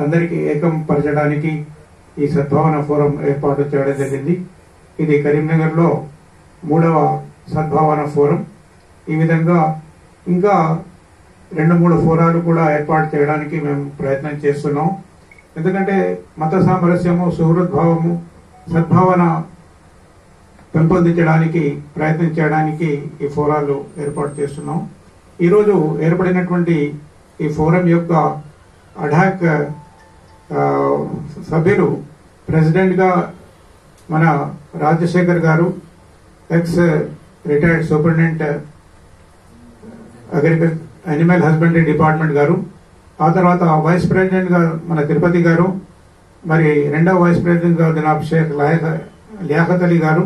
అందరికీ ఏకం పరచడానికి ఈ సద్భావన ఫోరం ఏర్పాటు చేయడం జరిగింది. ఇది కరీంనగర్లో 3వ సద్భావన ఫోరం. ఈ విధంగా ఇంకా 2-3 ఫోరాలు కూడా ఏర్పాటు చేయడానికి మేము ప్రయత్నం చేస్తున్నాం. ఎందుకంటే మత సామరస్యము, సుహృద్భావము, సద్భావన పెంపొందించడానికి ప్రయత్నం చేయడానికి ఈ ఫోరాలు ఏర్పాటు చేస్తున్నాం. ఈరోజు ఏర్పడినటువంటి ఈ ఫోరం యొక్క అడాక్ సభ్యులు ప్రెసిడెంట్ గా మన రాజశేఖర్ గారు, X retired superintendent animal husbandry department గారు, ఆ తర్వాత వైస్ ప్రెసిడెంట్ గా మన తిరుపతి గారు, మరి 2వ వైస్ ప్రెసిడెంట్ గా జనాబ్ షేక్ లియాఖత్ అలీ గారు,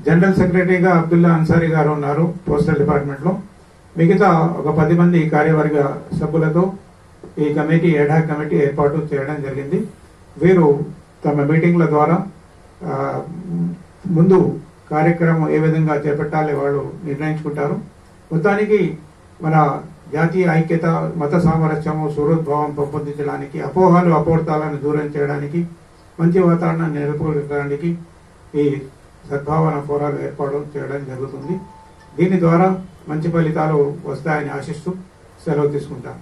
జనరల్ సెక్రటరీగా అబ్దుల్లా అన్సారీ గారు ఉన్నారు పోస్టల్ డిపార్ట్మెంట్ లో. మిగతా ఒక 10 మంది కార్యవర్గ సభ్యులతో ఈ కమిటీ ఎడాక్ కమిటీ ఏర్పాటు చేయడం జరిగింది. వీరు తమ మీటింగ్ల ద్వారా ముందు కార్యక్రమం ఏ విధంగా చేపట్టాలి వాళ్ళు నిర్ణయించుకుంటారు. మొత్తానికి మన జాతీయ ఐక్యత, మత సామరస్యము, సుహృద్భావం పెంపొందించడానికి, అపోహలు అపోర్తాలను దూరం చేయడానికి, మంచి వాతావరణాన్ని నెలకొల్పడానికి ఈ సద్భావన ఫోరాలు ఏర్పాటు చేయడం జరుగుతుంది. దీని ద్వారా మంచి ఫలితాలు వస్తాయని ఆశిస్తూ సెలవు తీసుకుంటాను.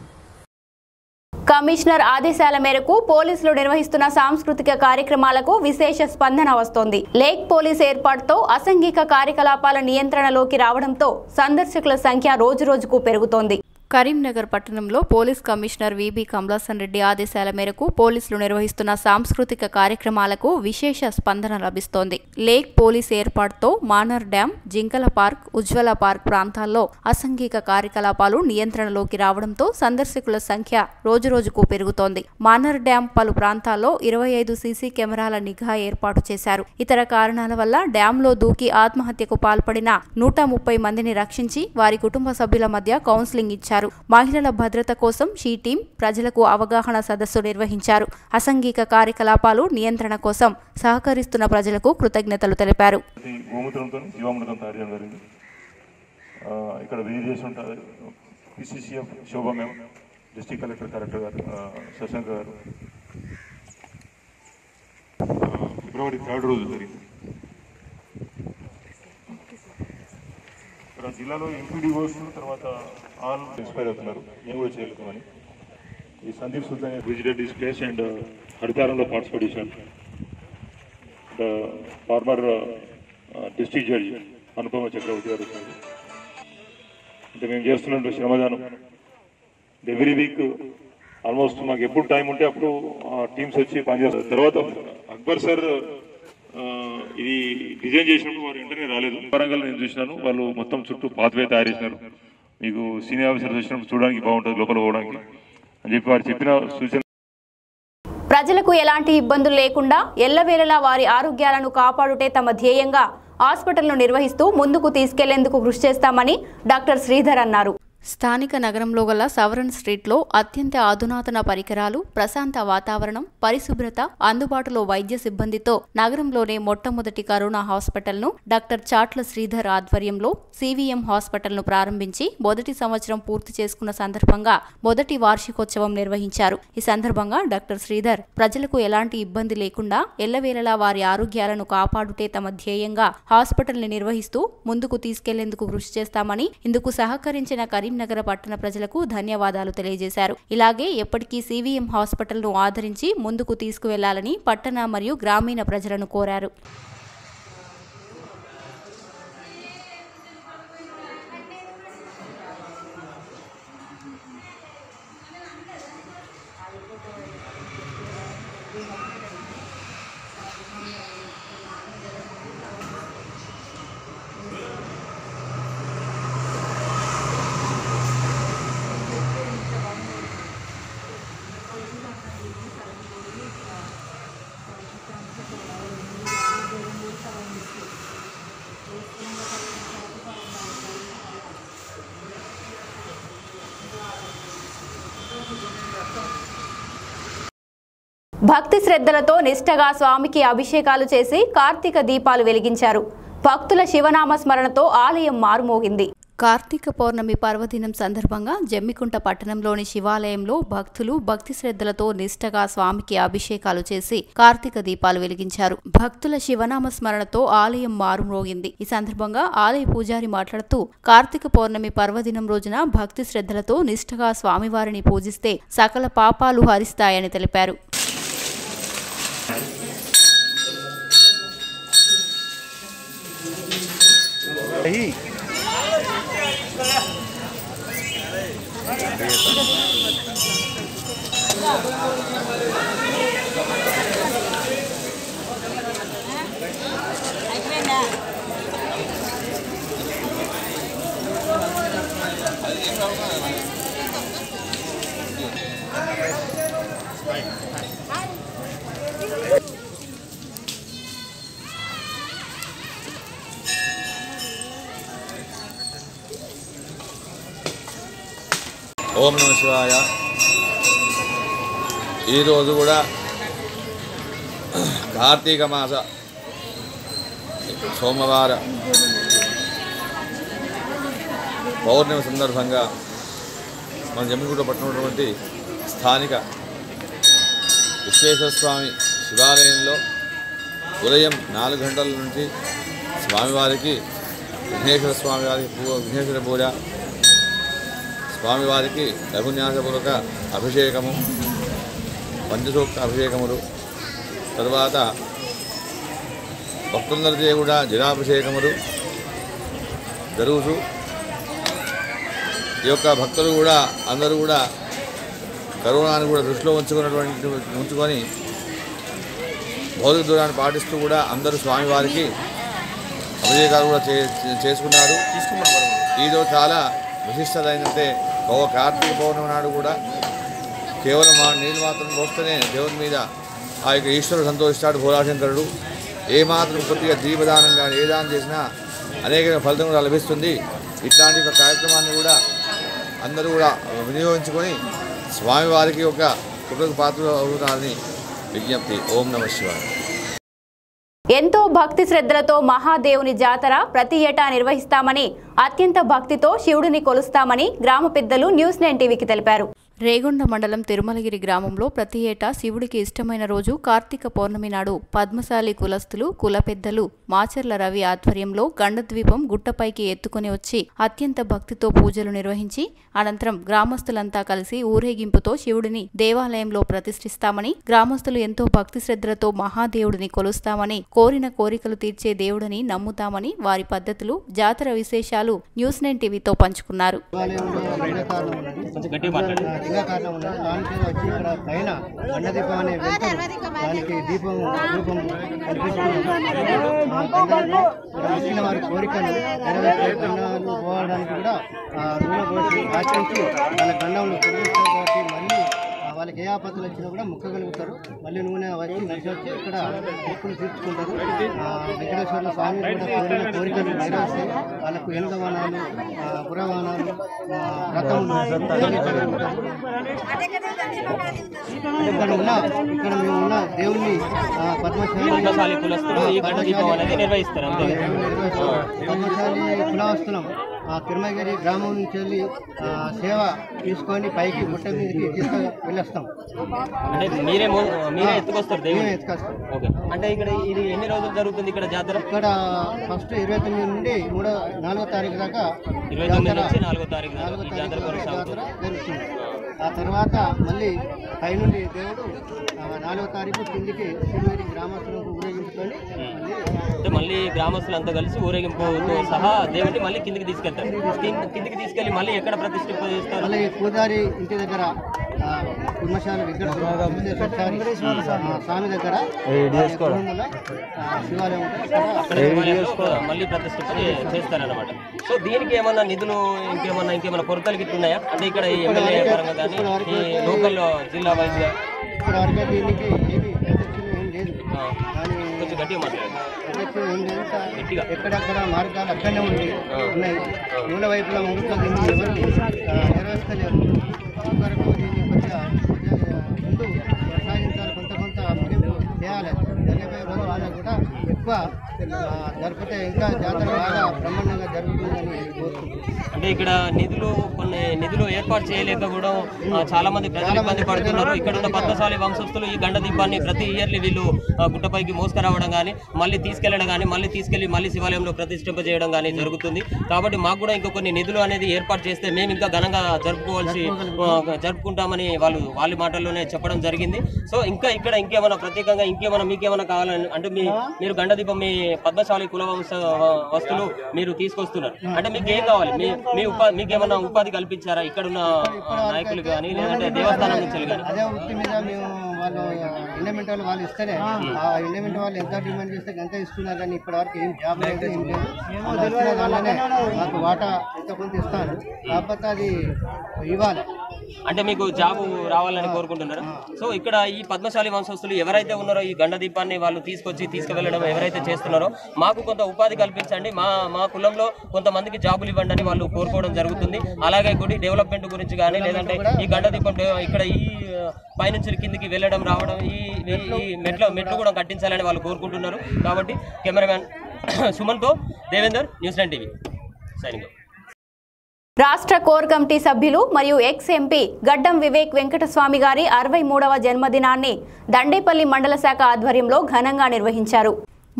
కమిషనర్ ఆదేశాల మేరకు పోలీసులు నిర్వహిస్తున్న సాంస్కృతిక కార్యక్రమాలకు విశేష స్పందన వస్తోంది. లేక్ పోలీస్ ఏర్పాటుతో అసాంఘిక కార్యకలాపాల నియంత్రణలోకి రావడంతో సందర్శకుల సంఖ్య రోజురోజుకు పెరుగుతోంది. కరీంనగర్ పట్టణంలో police commissioner VB Kamalasan Reddy ఆదేశాల మేరకు పోలీసులు నిర్వహిస్తున్న సాంస్కృతిక కార్యక్రమాలకు విశేష స్పందన లభిస్తోంది. లేక్ పోలీస్ ఏర్పాటుతో మానర్ డ్యాం, జింకల పార్క్, ఉజ్వల పార్క్ ప్రాంతాల్లో అసాంఘిక కార్యకలాపాలు నియంత్రణలోకి రావడంతో సందర్శకుల సంఖ్య రోజురోజుకు పెరుగుతోంది. మానర్ డ్యాం పలు ప్రాంతాల్లో 25 సీసీ కెమెరాల నిఘా ఏర్పాటు చేశారు. ఇతర కారణాల వల్ల డ్యాంలో దూకి ఆత్మహత్యకు పాల్పడిన 130 మందిని రక్షించి వారి కుటుంబ సభ్యుల మధ్య కౌన్సిలింగ్ ఇచ్చారు. తెలియజేశారు. మహిళల భద్రత కోసం షీ టీం ప్రజలకు అవగాహన సదస్సు నిర్వహించారు. అసాంఘిక కార్యకలాపాలు నియంత్రణ కోసం సహకరిస్తున్న ప్రజలకు కృతజ్ఞతలు తెలిపారు. ఇక్కడ విజిట్ చేసి ఉంటారు పిసిసిఎఫ్ శోభ మ్యామ్, డిస్ట్రిక్ట్ కలెక్టర్ గారు శశాంక్ గారు. ఫిబ్రవరి 3 రోజు జరిగింది. ఇక్కడ జిల్లాలో ఎంపీడీఓస్ తర్వాత ఆల్ ఇన్స్పైర్ అవుతున్నారు, మేము కూడా చేయగలుగుతామని. ఈ Sandeep Sultan visited this place and హరితారంలో పార్టిసిపేట్ చేశారు. The former district judge Anupama Chakravarthy garu వచ్చారు. అంటే మేము చేస్తున్న శ్రమదానం ఎవ్రీ వీక్ ఆల్మోస్ట్ మాకు ఎప్పుడు టైం ఉంటే అప్పుడు టీమ్స్ వచ్చి పనిచేస్తారు. తర్వాత అక్బర్ సార్ ఇది డిజైన్ చేసినప్పుడు వారు వెంటనే రాలేదు. వరంగల్ నేను చూసినాను, వాళ్ళు మొత్తం చుట్టూ పాత్వే తయారు చేసినారు. మీకు సీనియర్ ఆఫీసర్ వచ్చినప్పుడు చూడడానికి బాగుంటుంది, లోపల పోవడానికి అని చెప్పి వారు చెప్పిన సూచన. ప్రజలకు ఎలాంటి ఇబ్బందులు లేకుండా ఎల్లవేళలా వారి ఆరోగ్యాలను కాపాడుటే తమ ధ్యేయంగా హాస్పిటల్ను నిర్వహిస్తూ ముందుకు తీసుకెళ్లేందుకు కృషి చేస్తామని డాక్టర్ శ్రీధర్ అన్నారు. స్థానిక నగరంలో గల సవరన్ స్ట్రీట్లో అత్యంత అధునాతన పరికరాలు, ప్రశాంత వాతావరణం, పరిశుభ్రత, అందుబాటులో వైద్య సిబ్బందితో నగరంలోనే మొట్టమొదటి కరోనా హాస్పిటల్ను డాక్టర్ చాట్ల శ్రీధర్ ఆధ్వర్యంలో సివిఎం హాస్పిటల్ను ప్రారంభించి మొదటి సంవత్సరం పూర్తి చేసుకున్న సందర్భంగా మొదటి వార్షికోత్సవం నిర్వహించారు. ఈ సందర్భంగా డాక్టర్ శ్రీధర్ ప్రజలకు ఎలాంటి ఇబ్బంది లేకుండా ఎల్లవేళలా వారి ఆరోగ్యాలను కాపాడుటే తమ ధ్యేయంగా హాస్పిటల్ని నిర్వహిస్తూ ముందుకు తీసుకెళ్లేందుకు కృషి చేస్తామని, ఇందుకు సహకరించిన కరీంనగర్ పట్టణ ప్రజలకు ధన్యవాదాలు తెలియజేశారు. ఇలాగే ఎప్పటికీ సివిఎం హాస్పిటల్ను ఆదరించి ముందుకు తీసుకువెళ్లాలని పట్టణ మరియు గ్రామీణ ప్రజలను కోరారు. భక్తి శ్రద్ధలతో నిష్ఠగా స్వామికి అభిషేకాలు చేసి కార్తీక దీపాలు వెలిగించారు. భక్తుల శివనామ స్మరణతో ఆలయం మారుమోగింది. కార్తీక పౌర్ణమి పర్వదినం సందర్భంగా జమ్మికుంట పట్టణంలోని శివాలయంలో భక్తులు భక్తి శ్రద్ధలతో నిష్ఠగా స్వామికి అభిషేకాలు చేసి కార్తీక దీపాలు వెలిగించారు. భక్తుల శివనామ స్మరణతో ఆలయం మారుమోగింది. ఈ సందర్భంగా ఆలయ పూజారి మాట్లాడుతూ కార్తీక పౌర్ణమి పర్వదినం రోజున భక్తి శ్రద్ధలతో నిష్ఠగా స్వామివారిని పూజిస్తే సకల పాపాలు హరిస్తాయని తెలిపారు. ఓం నమః శివాయ. ఈరోజు కూడా కార్తీక మాస సోమవార పౌర్ణమి సందర్భంగా మన జమ్మికుంట పట్టణంలోని స్థానిక విశ్వేశ్వర స్వామి శివాలయంలో ఉదయం 4 గంటల నుంచి స్వామివారికి విఘ్నేశ్వర పూజ, స్వామివారికి రఘున్యాసపూర్వక అభిషేకము, పంచసూక్త అభిషేకములు, తర్వాత భక్తులందరికీ కూడా జలాభిషేకములు జరుగుతూ ఈ యొక్క భక్తులు కూడా అందరూ కూడా కరోనాను కూడా దృష్టిలో ఉంచుకొని భౌతిక దూరాన్ని పాటిస్తూ కూడా అందరూ స్వామివారికి అభిషేకాలు కూడా చేసుకున్నారు. ఈరోజు చాలా విశిష్టత ఏంటంటే కార్తీక పౌర్ణమి నాడు కూడా కేవలం నీళ్ళు మాత్రం పోస్తేనే దేవుని మీద ఆ యొక్క ఈశ్వరుడు సంతోషిస్తాడు. భోలాశంకరుడు ఏమాత్రం కొద్దిగా దీపదానం కానీ ఏ దానం చేసినా అనేక ఫలితం కూడా లభిస్తుంది. ఇట్లాంటి ఒక కార్యక్రమాన్ని కూడా అందరూ కూడా వినియోగించుకొని స్వామివారికి ఒక కృతజ్ఞత పాత్ర అవుతారని విజ్ఞప్తి. ఓం నమః శివాయ. ఎంతో భక్తి శ్రద్ధలతో మహాదేవుని జాతర ప్రతి ఏటా నిర్వహిస్తామని, అత్యంత భక్తితో శివుడిని కొలుస్తామని గ్రామ పెద్దలు న్యూస్9 టీవీకి తెలిపారు. రేగొండ మండలం తిరుమలగిరి గ్రామంలో ప్రతి ఏటా శివుడికి ఇష్టమైన రోజు కార్తీక పౌర్ణమి నాడు పద్మశాలి కులస్తులు, కుల పెద్దలు మాచర్ల రవి ఆధ్వర్యంలో గండద్వీపం గుట్టపైకి ఎత్తుకుని వచ్చి అత్యంత భక్తితో పూజలు నిర్వహించి అనంతరం గ్రామస్తులంతా కలిసి ఊరేగింపుతో శివుడిని దేవాలయంలో ప్రతిష్ఠిస్తామని, గ్రామస్తులు ఎంతో భక్తి శ్రద్ధలతో మహాదేవుడిని కొలుస్తామని, కోరిన కోరికలు తీర్చే దేవుడిని నమ్ముతామని వారి పద్ధతులు, జాతర విశేషాలు న్యూస్9 టీవీతో పంచుకున్నారు. కారణం ఉన్నది. దానికి వచ్చి ఇక్కడ పైన గండదీపం అనే వెళ్తారు, దానికి దీపం రూపం వచ్చిన వారి కోరికలు నెరవేర్చే గండాలు పోవడానికి కూడా నూనె పోసి ఆచరించి వాళ్ళ గండంలో పొందుతారు. కాబట్టి మళ్ళీ వాళ్ళకి ఏ ఆపత్తులు వచ్చినా కూడా మొక్కగలుగుతారు. మళ్ళీ నూనె వచ్చి నడిచి వచ్చి ఇక్కడ మొక్కులు తీర్చుకుంటారు. వెంకటేశ్వర స్వామి కూడా కోరికలు నెరవేర్స్తాయి. వాళ్ళకు ఏనుగ వాహనాలు, పురవాహనాలు, రథములు ఇక్కడ మేము ఉన్న దేవుణ్ణి పద్మశాలి కులవస్తున్నాం. తిరుమలగిరి గ్రామం నుంచి వెళ్ళి సేవ తీసుకొని పైకి గుట్ట మీదకి వెళ్ళొస్తాం. అంటే మీరే ఎత్తుకొస్తారు? ఎత్తుకొస్తాం. అంటే ఇక్కడ ఇది ఎన్ని రోజులు జరుగుతుంది ఇక్కడ జాతర? ఇక్కడ ఫస్ట్ 29 నుండి 4వ తారీఖు దాకా 29 నుంచి 4వ తారీఖు జాతర జరుగుతుంది. ఆ తర్వాత మళ్ళీ పై నుండి దేవుడు 4వ తారీఖు కిందికి తిరుమలగిరి గ్రామస్తులకు ఊరేగింపుకొని మళ్ళీ గ్రామస్తులంతా కలిసి ఊరేగింపుతో సహా దేవుడిని మళ్ళీ కిందికి తీసుకెళ్తారు. కిందికి తీసుకెళ్లి మళ్ళీ ఎక్కడ ప్రతిష్ఠింప చేస్తారు? మళ్ళీ పూజారి ఇంటి దగ్గర కుర్మశాల స్వామి దగ్గర శివాలయం మళ్ళీ ప్రతిష్ఠింప చేస్తారన్నమాట. సో దీనికి ఏమన్నా నిధులు ఇంకేమన్నా కొరతలు గిట్టున్నాయా? అంటే ఇక్కడ ఎమ్మెల్యే పరంగా కానీ ఈ లోకల్ జిల్లా వైజ్ గా ఇక్కడ వరకు దీనికి ఏమి ఏం లేదు. కొంచెం గట్టిగా మాట్లాడారు. ఎక్కడెక్కడ మార్గాలు అక్కడనే ఉన్నాయి. మూల వైపుల ముహూర్తాలు ఎవరు నెరవేర్చలేరు. వరకు దీన్ని కొద్దిగా ముందు కొనసాగించాలి. కొంత ముగింపు చేయాలి. ధన్యవాదాలు వాళ్ళకు కూడా ఎక్కువ జరిపితే ఇంకా జాతర బాగా బ్రహ్మాండంగా జరుగుతుందని కోరుకుంటున్నాను. అంటే ఇక్కడ కొన్ని నిధులు ఏర్పాటు చేయలేక కూడా చాలా మంది ప్రజలు ఇబ్బంది పడుతున్నారు. ఇక్కడ ఉన్న పద్మశాలి వంశస్థులు ఈ గండ దీపాన్ని ప్రతి ఇయర్లీ వీళ్ళు గుట్టపైకి మోసుకురావడం కానీ, మళ్ళీ తీసుకెళ్లడం కానీ, మళ్ళీ శివాలయంలో ప్రతిష్ఠింప చేయడం కానీ జరుగుతుంది. కాబట్టి మాకు కూడా ఇంకా కొన్ని నిధులు అనేది ఏర్పాటు చేస్తే మేము ఇంకా ఘనంగా జరుపుకుంటామని వాళ్ళ మాటల్లోనే చెప్పడం జరిగింది. సో ఇంకా ఇక్కడ ఇంకేమైనా ప్రత్యేకంగా మీకేమైనా కావాలని అంటే మీరు గండ దీపం మీ పద్మశాలి కుల వస్తువులు మీరు తీసుకొస్తున్నారు అంటే మీకు ఏం కావాలి? మీకేమన్నా ఉపాధి కల్పించారా ఇక్కడున్న నాయకులు కానీ, లేదంటే దేవస్థానం నుంచి కానీ? అదే వృత్తి మీద మేము వాళ్ళు ఇండమెంట్ వాళ్ళు ఇస్తేనే ఆ ఇండమెంట్ వాళ్ళు ఎంత డిమాండ్ చేస్తే ఎంత ఇస్తున్నారు. కానీ ఇప్పటి వరకు ఏం జాబ్ లేదు, ఏం లేదు. దానిలోనే మాకు వాటా ఎంత కొంత ఇస్తాను. కాకపోతే అది ఇవ్వాలి. అంటే మీకు జాబు రావాలని కోరుకుంటున్నారా? సో ఇక్కడ ఈ పద్మశాలి వంశస్థులు ఎవరైతే ఉన్నారో ఈ గండ దీపాన్ని వాళ్ళు తీసుకువెళ్ళడం ఎవరైతే చేస్తున్నారో మాకు కొంత ఉపాధి కల్పించండి, మా కులంలో కొంతమందికి జాబులు ఇవ్వండి అని వాళ్ళు కోరుకోవడం జరుగుతుంది. అలాగే గుడి డెవలప్మెంట్ గురించి కానీ, లేదంటే ఈ గండ దీపం ఇక్కడ ఈ పైనుంచి కిందికి వెళ్ళడం రావడం ఈ మెట్లు కూడా కట్టించాలని వాళ్ళు కోరుకుంటున్నారు. కాబట్టి కెమెరామ్యాన్ సుమన్తో దేవేందర్, న్యూస్9 టీవీ సైనింగ్. రాష్ట్ర కోర్ కమిటీ సభ్యులు మరియు ఎక్స్ ఎంపీ గడ్డం వివేక్ వెంకటస్వామి గారి 63వ జన్మదినాన్ని దండేపల్లి మండల శాఖ ఆధ్వర్యంలో ఘనంగా నిర్వహించారు.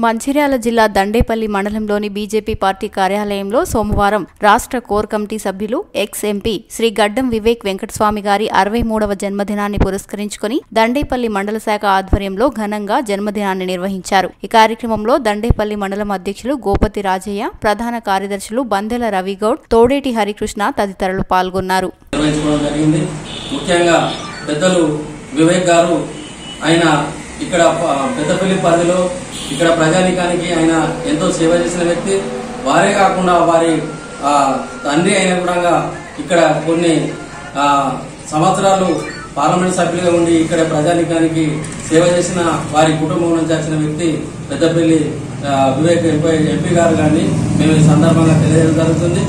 మంచిర్యాల జిల్లా దండేపల్లి మండలంలోని బీజేపీ పార్టీ కార్యాలయంలో సోమవారం రాష్ట్ర కోర్ కమిటీ సభ్యులు ఎక్స్ ఎంపీ శ్రీ గడ్డం వివేక్ వెంకటస్వామి గారి 63వ జన్మదినాన్ని పురస్కరించుకుని దండేపల్లి మండల శాఖ ఆధ్వర్యంలో ఘనంగా జన్మదినాన్ని నిర్వహించారు. ఈ కార్యక్రమంలో దండేపల్లి మండలం అధ్యక్షులు గోపతి రాజయ్య, ప్రధాన కార్యదర్శులు బందెల రవిగౌడ్, తోడేటి హరికృష్ణ తదితరులు పాల్గొన్నారు. ముఖ్యంగా పెద్దలు వివేక్ గారు ఆయన ఇక్కడ పెద్దపల్లి పరిధిలో ఇక్కడ ప్రజానీకానికి ఆయన ఎంతో సేవ చేసిన వ్యక్తి. వారే కాకుండా వారి తండ్రి అయిన కూడా ఇక్కడ కొన్ని సంవత్సరాలు పార్లమెంట్ సభ్యులుగా ఉండి ఇక్కడ ప్రజానీకానికి సేవ చేసిన వారి కుటుంబం నుంచి వచ్చిన వ్యక్తి పెద్దపల్లి వివేక్ ఎంపీ గారు కానీ మేము ఈ సందర్భంగా తెలియజేయడం జరుగుతుంది.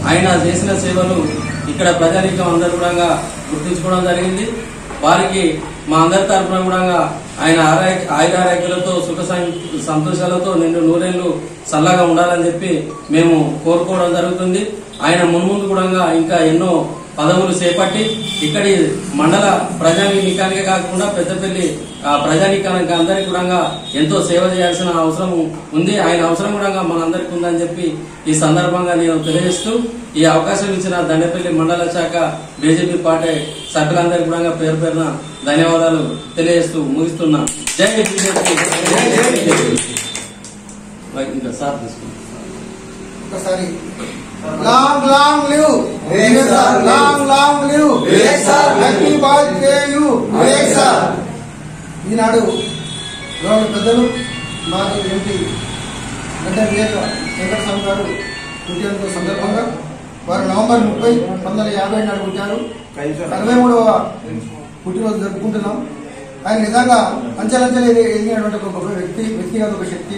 ఆయన చేసిన సేవలు ఇక్కడ ప్రజానీకం అందరూ కూడా గుర్తించుకోవడం జరిగింది. వారికి మా అందరి తరఫున కూడా ఆయన ఆయురారోగ్యాలతో సుఖ సంతోషాలతో నిండు నూరేళ్లు చల్లగా ఉండాలని చెప్పి మేము కోరుకోవడం జరుగుతుంది. ఆయన మున్ముందు కూడా ఇంకా ఎన్నో పదవులు చేపట్టి ఇక్కడి మండల ప్రజానీకానికే కాకుండా పెద్దపల్లి ప్రజానీకానికి అందరికీ కూడా ఎంతో సేవ చేయాల్సిన అవసరం ఉంది. ఆయన అవసరం కూడా మనందరికీ ఉందని చెప్పి ఈ సందర్భంగా నేను తెలియజేస్తూ ఈ అవకాశం ఇచ్చిన దండపల్లి మండల శాఖ బీజేపీ పార్టీ సభ్యులందరికీ కూడా పేరు పేరున ధన్యవాదాలు తెలియజేస్తూ ముగిస్తున్నా. జై బీజేపీ. ఇంకా సార్ ఒకసారి long long live long long live happy birthday you. ఈనాడు గౌరవ పెద్దలు మాజీ ఎంపీ గడ్డ వెంకటస్వామి గారు పుట్టిన సందర్భంగా వారు నవంబర్ 30, 1950 నాడు పుట్టారు. 63వ పుట్టినరోజు జరుపుకుంటున్నాం. ఆయన నిజంగా అంచెలంచెలు ఎదిగినటువంటి ఒక గొప్ప వ్యక్తిగత ఒక శక్తి.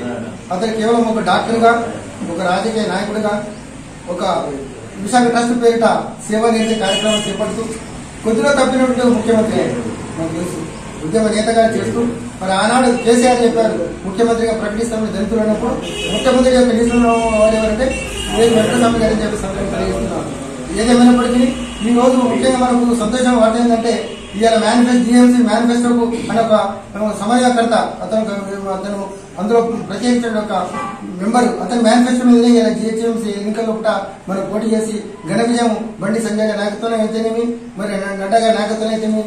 అతను కేవలం ఒక డాక్టర్గా, ఒక రాజకీయ నాయకుడిగా, ఒక విశాఖ ట్రస్ట్ పేరిట సేవ చేసే కార్యక్రమం చేపడుతూ కొద్దిగా తప్పినటువంటి ముఖ్యమంత్రి మనకు తెలుసు. ఉద్యమ నేతగా చేస్తూ మరి ఆనాడు కేసీఆర్ చెప్పారు ముఖ్యమంత్రిగా ప్రకటిస్తామని దళితులు అన్నప్పుడు ముఖ్యమంత్రిగా ప్రకటిస్తున్న వారు ఎవరంటే వెంకటస్వామి గారిని చెప్పి సందర్భంగా తెలియజేస్తున్నారు. ఏదేమైనప్పటికీ ఈ రోజు ముఖ్యంగా మనకు సంతోషం వాటి ఏంటంటే ఇవాళ జీఎంసీ మేనిఫెస్టోకు అనే ఒక సమన్వయకర్త అతను అందులో ప్రత్యేకించిన ఒక మెంబరు అతని మేనిఫెస్టో మీద ఇలా జిహెచ్ఎంసీ ఎన్నికల్లో కూడా మనం పోటీ చేసి ఘన విజయం బండి సంజయ్ గారి నాయకత్వం అయితేనేమి, మరి నడ్డా గారి నాయకత్వం అయితేనేమి,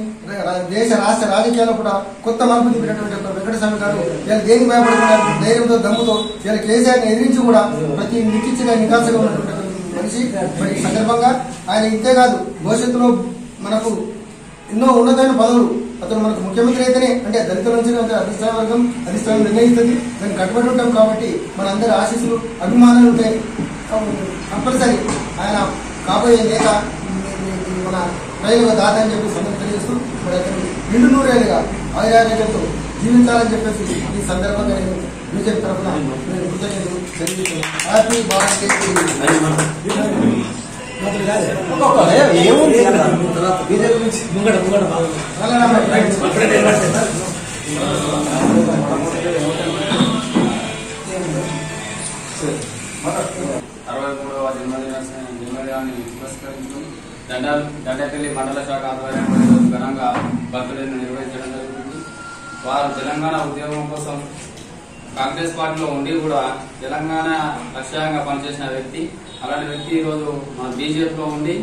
దేశ రాష్ట్ర రాజకీయాల్లో కూడా కొత్త మలుపు తిప్పినటువంటి ఒక వెంకటస్వామి గారు ఇలా దేనికి భయపడకుండా ధైర్యంతో దమ్ముతో ఇలా కేసీఆర్ని ఎదిరించి కూడా ప్రతి నిశ్చితంగా నికాసగా ఉన్నటువంటి మనిషి. మరి ఈ సందర్భంగా ఆయన ఇంతేకాదు భవిష్యత్తులో మనకు ఎన్నో ఉన్నతమైన పదవులు అతను మనకు ముఖ్యమంత్రి అయితేనే అంటే దళితుల నుంచి అధిష్టాన వర్గం అధిష్టానం నిర్ణయిస్తుంది. దాన్ని కట్టుబడి ఉంటాం కాబట్టి మన అందరి ఆశీస్సులు అభిమానాలు ఉంటాయి. కంపల్సరీ ఆయన కాబోయే నేత మన రైలుగా దాత అని చెప్పి సందర్భం తెలియజేస్తూ మరి అతను నిండు నూరేళ్ళుగా ఆయురారోగ్యంతో జీవించాలని చెప్పేసి ఈ సందర్భంగా నేను బీజేపీ తరఫున నేను కృతజ్ఞతలు తెలియజేస్తున్నాను. Happy birthday. జన్మదినాన్ని పురస్కరించుకుని దండపల్లి మండల శాఖ ఆధ్వర్యంలో ఘనంగా బర్త్డేను నిర్వహించడం జరుగుతుంది. వారు తెలంగాణ ఉద్యమం కోసం కాంగ్రెస్ పార్టీలో ఉండి కూడా తెలంగాణ లక్ష్యంగా పనిచేసిన వ్యక్తి. అలాంటి వ్యక్తి ఈరోజు మన బీజేపీలో ఉండి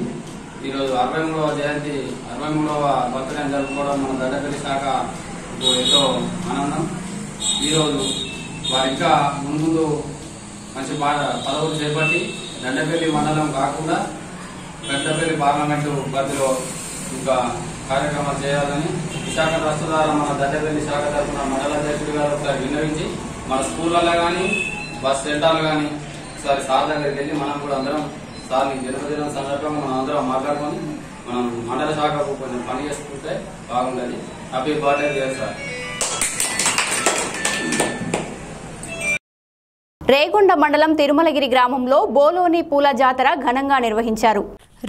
ఈరోజు 63వ జయంతి 63వ బర్త్డే జరుపుకోవడం మన దండపల్లి శాఖ ఎంతో ఆనందం. ఈరోజు వారు ఇంకా ముందు మంచి పదవులు చేపట్టి దండపల్లి మండలం కాకుండా పెద్దపల్లి పార్లమెంటు పరిధిలో ఇంకా కార్యక్రమాలు చేయాలని విశాఖ ట్రస్ట్ ద్వారా మన దండపల్లి శాఖ తరఫున మండల అధ్యక్షుడి గారు ఒకసారి విన్నవించి మన స్కూళ్ళలో కానీ బస్ సెంటర్లు కానీ ఒకసారి సార్ దగ్గరికి వెళ్ళి మనం కూడా అందరం సార్ని జన్మదినం సందర్భంగా మనం అందరం మాట్లాడుకొని మనం మండల శాఖకు కొంచెం పని చేసుకుంటే బాగుంటుంది. Happy birthday sir. రేగొండ మండలం తిరుమలగిరి గ్రామంలో బోలోని పూల జాతర ఘనంగా నిర్వహించారు.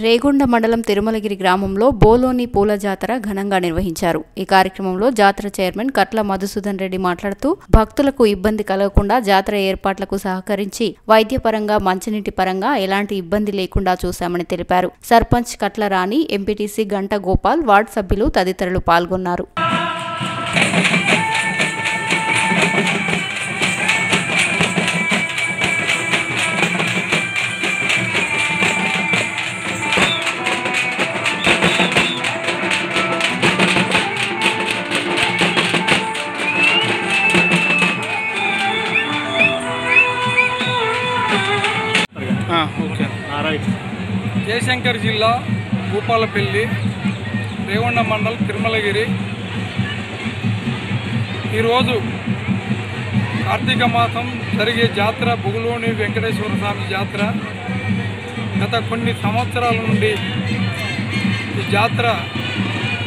రేగొండ మండలం తిరుమలగిరి గ్రామంలో బోలోని పూల జాతర ఘనంగా నిర్వహించారు. ఈ కార్యక్రమంలో జాతర చైర్మన్ కట్ల మధుసూదన్ రెడ్డి మాట్లాడుతూ భక్తులకు ఇబ్బంది కలగకుండా జాతర ఏర్పాట్లకు సహకరించి వైద్యపరంగా మంచినీటి పరంగా ఎలాంటి ఇబ్బంది లేకుండా చూశామని తెలిపారు. సర్పంచ్ కట్ల రాణి, ఎంపీటీసీ గంట గోపాల్, వార్డు సభ్యులు తదితరులు పాల్గొన్నారు. జయశంకర్ జిల్లా భూపాలపల్లి రేగొండ మండలం తిరుమలగిరి. ఈరోజు కార్తీక మాసం జరిగే జాతర బొగులోని వెంకటేశ్వర స్వామి జాతర. గత కొన్ని సంవత్సరాల నుండి ఈ జాతర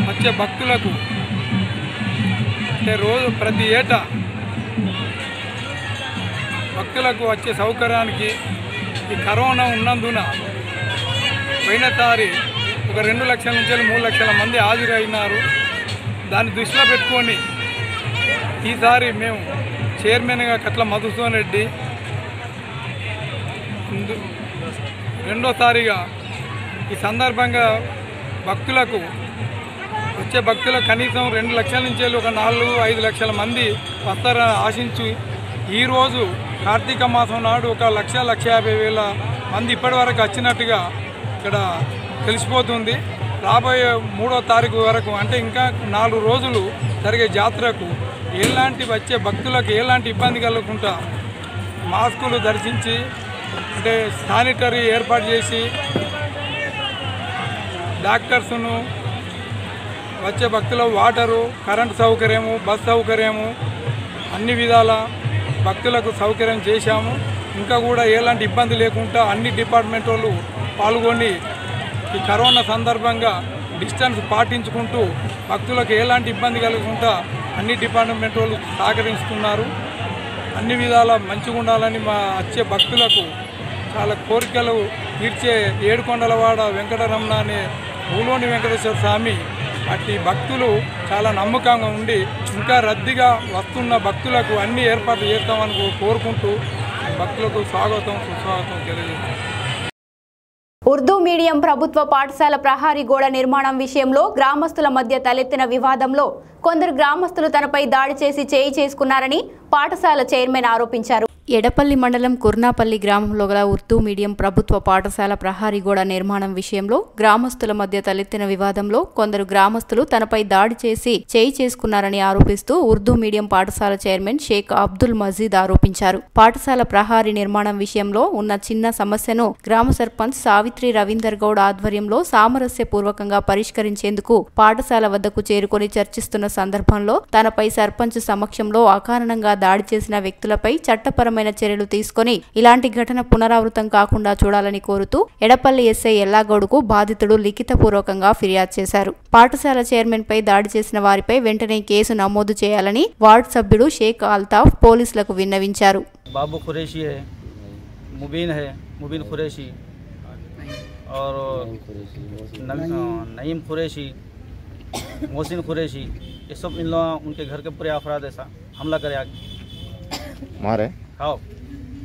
వచ్చే భక్తులకు అంటే రోజు ప్రతి ఏటా భక్తులకు వచ్చే సౌకర్యానికి ఈ కరోనా ఉన్నందున పోయినసారి ఒక 2 లక్షల నుంచి 3 లక్షల మంది హాజరైనారు. దాన్ని దృష్టిలో పెట్టుకొని ఈసారి మేము చైర్మన్గా కట్ల మధుసూదన్ రెడ్డి, రెండోసారిగా ఈ సందర్భంగా భక్తులకు వచ్చే భక్తులకు కనీసం 2 లక్షల నుంచి ఒక 4-5 లక్షల మంది వస్తారని ఆశించి ఈరోజు కార్తీక మాసం నాడు 1,50,000 మంది ఇప్పటి వరకు వచ్చినట్టుగా ఇక్కడ తెలిసిపోతుంది. రాబోయే 3వ తారీఖు వరకు అంటే ఇంకా 4 రోజులు జరిగే జాతరకు వచ్చే భక్తులకు ఎలాంటి ఇబ్బంది కలగకుండా మాస్కులు ధరించి అంటే శానిటరీ ఏర్పాటు చేసి డాక్టర్స్ను వచ్చే భక్తుల వాటరు, కరెంటు సౌకర్యము, బస్ సౌకర్యము అన్ని విధాల భక్తులకు సౌకర్యం చేశాము. ఇంకా కూడా ఎలాంటి ఇబ్బంది లేకుండా అన్ని డిపార్ట్మెంట్ వాళ్ళు పాల్గొని ఈ కరోనా సందర్భంగా డిస్టెన్స్ పాటించుకుంటూ భక్తులకు ఎలాంటి ఇబ్బంది కలగకుండా అన్ని డిపార్ట్మెంట్ వాళ్ళు సహకరిస్తున్నారు. అన్ని విధాల మంచిగా ఉండాలని మా వచ్చే భక్తులకు చాలా కోరికలు తీర్చే ఏడుకొండలవాడ వెంకటరమణ అనే ఊలోని వెంకటేశ్వర స్వామి అట్టి భక్తులు చాలా నమ్మకంగా ఉండి ఇంకా రద్దీగా వస్తున్న భక్తులకు అన్ని ఏర్పాట్లు చేస్తామని కోరుకుంటూ భక్తులకు స్వాగతం సుస్వాగతం తెలియజేస్తాం. ఉర్దూ మీడియం ప్రభుత్వ పాఠశాల ప్రహారీ గోడ నిర్మాణం విషయంలో గ్రామస్తుల మధ్య తలెత్తిన వివాదంలో కొందరు గ్రామస్తులు తనపై దాడి చేసి చేయి చేసుకున్నారని పాఠశాల చైర్మన్ ఆరోపించారు. ఎడపల్లి మండలం కుర్నాపల్లి గ్రామంలో గల ఉర్దూ మీడియం ప్రభుత్వ పాఠశాల ప్రహారీ గోడ నిర్మాణం విషయంలో గ్రామస్తుల మధ్య తలెత్తిన వివాదంలో కొందరు గ్రామస్తులు తనపై దాడి చేసి చేయి చేసుకున్నారని ఆరోపిస్తూ ఉర్దూ మీడియం పాఠశాల చైర్మన్ షేక్ అబ్దుల్ మజీద్ ఆరోపించారు. పాఠశాల ప్రహారీ నిర్మాణం విషయంలో ఉన్న చిన్న సమస్యను గ్రామ సర్పంచ్ సావిత్రి రవీందర్ గౌడ్ ఆధ్వర్యంలో సామరస్యపూర్వకంగా పరిష్కరించేందుకు పాఠశాల వద్దకు చేరుకొని చర్చిస్తున్న సందర్భంలో తనపై సర్పంచ్ సమక్షంలో అకారణంగా దాడి చేసిన వ్యక్తులపై చట్టపరమైన చర్యలు తీసుకొని ఇలాంటి ఘటన పునరావృతం కాకుండా చూడాలని కోరుతూ ఎడపల్లి ఎస్ఐ ఎల్లాగౌడ్కు బాధితుడు లిఖితపూర్వకంగా ఫిర్యాదు చేశారు. పాఠశాల చైర్మన్ పై దాడి చేసిన వారిపై వెంటనే కేసు నమోదు చేయాలని వార్డు సభ్యుడు షేక్ అల్తాఫ్ పోలీసులకు విన్నవించారు. बाबू कुरैशी है, मुबीन कुरैशी और नईम कुरैशी, मोहसिन कुरैशी, ये सब इन लोग उनके घर के पूरे अफराद ऐसा हमला करे आगे मारे हाँ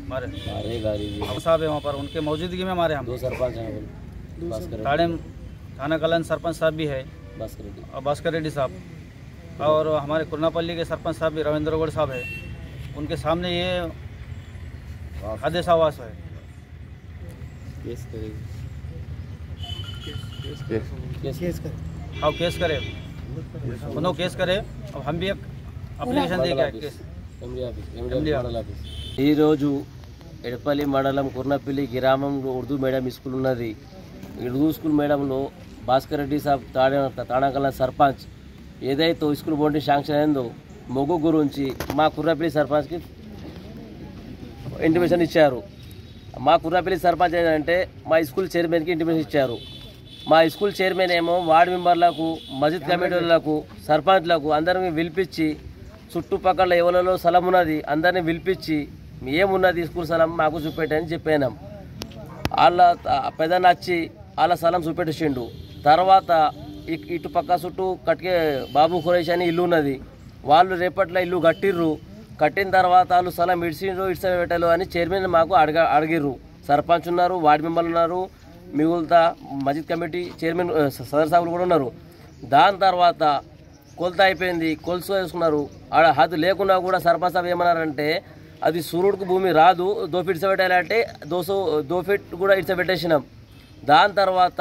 मारे गाड़ी साहब है वहाँ पर उनके मौजूदगी में मारे हम 2 सरपंच हैं ताड़ेम थाना कलन सरपंच साहब भी है भास्कर रेड्डी साहब और हमारे कुरनापल्ली के सरपंच साहब भी रविंद्र गौड़ साहब है। उनके सामने ये आदेशावास है। हाँ केस करे उन्होंने केस करे। अब हम भी एक अप्लीकेशन देंगे ఈరోజు ఎడపల్లి మండలం కుర్నపల్లి గ్రామంలో ఉర్దూ మీడియం స్కూల్ ఉన్నది. ఉర్దూ స్కూల్ మీడియంలో భాస్కర్ రెడ్డి సాబ్ తాడాకల సర్పంచ్ ఏదైతే స్కూల్ బోర్డు శాంక్షన్ అయిందో మొగ్గు గురించి మా కుర్నపల్లి సర్పంచ్కి ఇంటిమేషన్ ఇచ్చారు. మా కుర్నపల్లి సర్పంచ్ ఏంటంటే మా స్కూల్ చైర్మన్కి ఇంటిమేషన్ ఇచ్చారు. మా స్కూల్ చైర్మన్ ఏమో వార్డు మెంబర్లకు, మస్జిద్ కమిటీలకు, సర్పంచ్లకు అందరినీ పిలిపించి చుట్టుపక్కల ఎవరిలో స్థలం ఉన్నది అందరినీ పిలిపించి ఏమున్నది స్కూల్ స్థలం మాకు చూపెట్టని చెప్పాను. వాళ్ళ పెద్దన్న వచ్చి వాళ్ళ స్థలం చూపెట్టిండు. తర్వాత ఇటు పక్క చుట్టూ కట్టే బాబు ఖురైషి అని ఇల్లు ఉన్నది. వాళ్ళు రేపట్లో ఇల్లు కట్టిర్రు. కట్టిన తర్వాత వాళ్ళు స్థలం ఇడ్చబెట్టాలి అని చైర్మన్ మాకు అడిగిర్రు. సర్పంచ్ ఉన్నారు, వార్డు మెంబర్లు ఉన్నారు, మిగులుతా మస్జిద్ కమిటీ చైర్మన్ సదర్ సాబులు కూడా ఉన్నారు. దాని తర్వాత కొలత అయిపోయింది, కొలుసు వేసుకున్నారు. ఆడ హద్దు లేకున్నా కూడా సర్పంచ్ సాబ్ ఏమన్నారంటే అది సూర్యుడికి భూమి రాదు, 2 ఫీట్ ఇడ్చబెట్టాలంటే 2 ఫీట్ కూడా ఇడ్చబెట్టేసినాం. దాని తర్వాత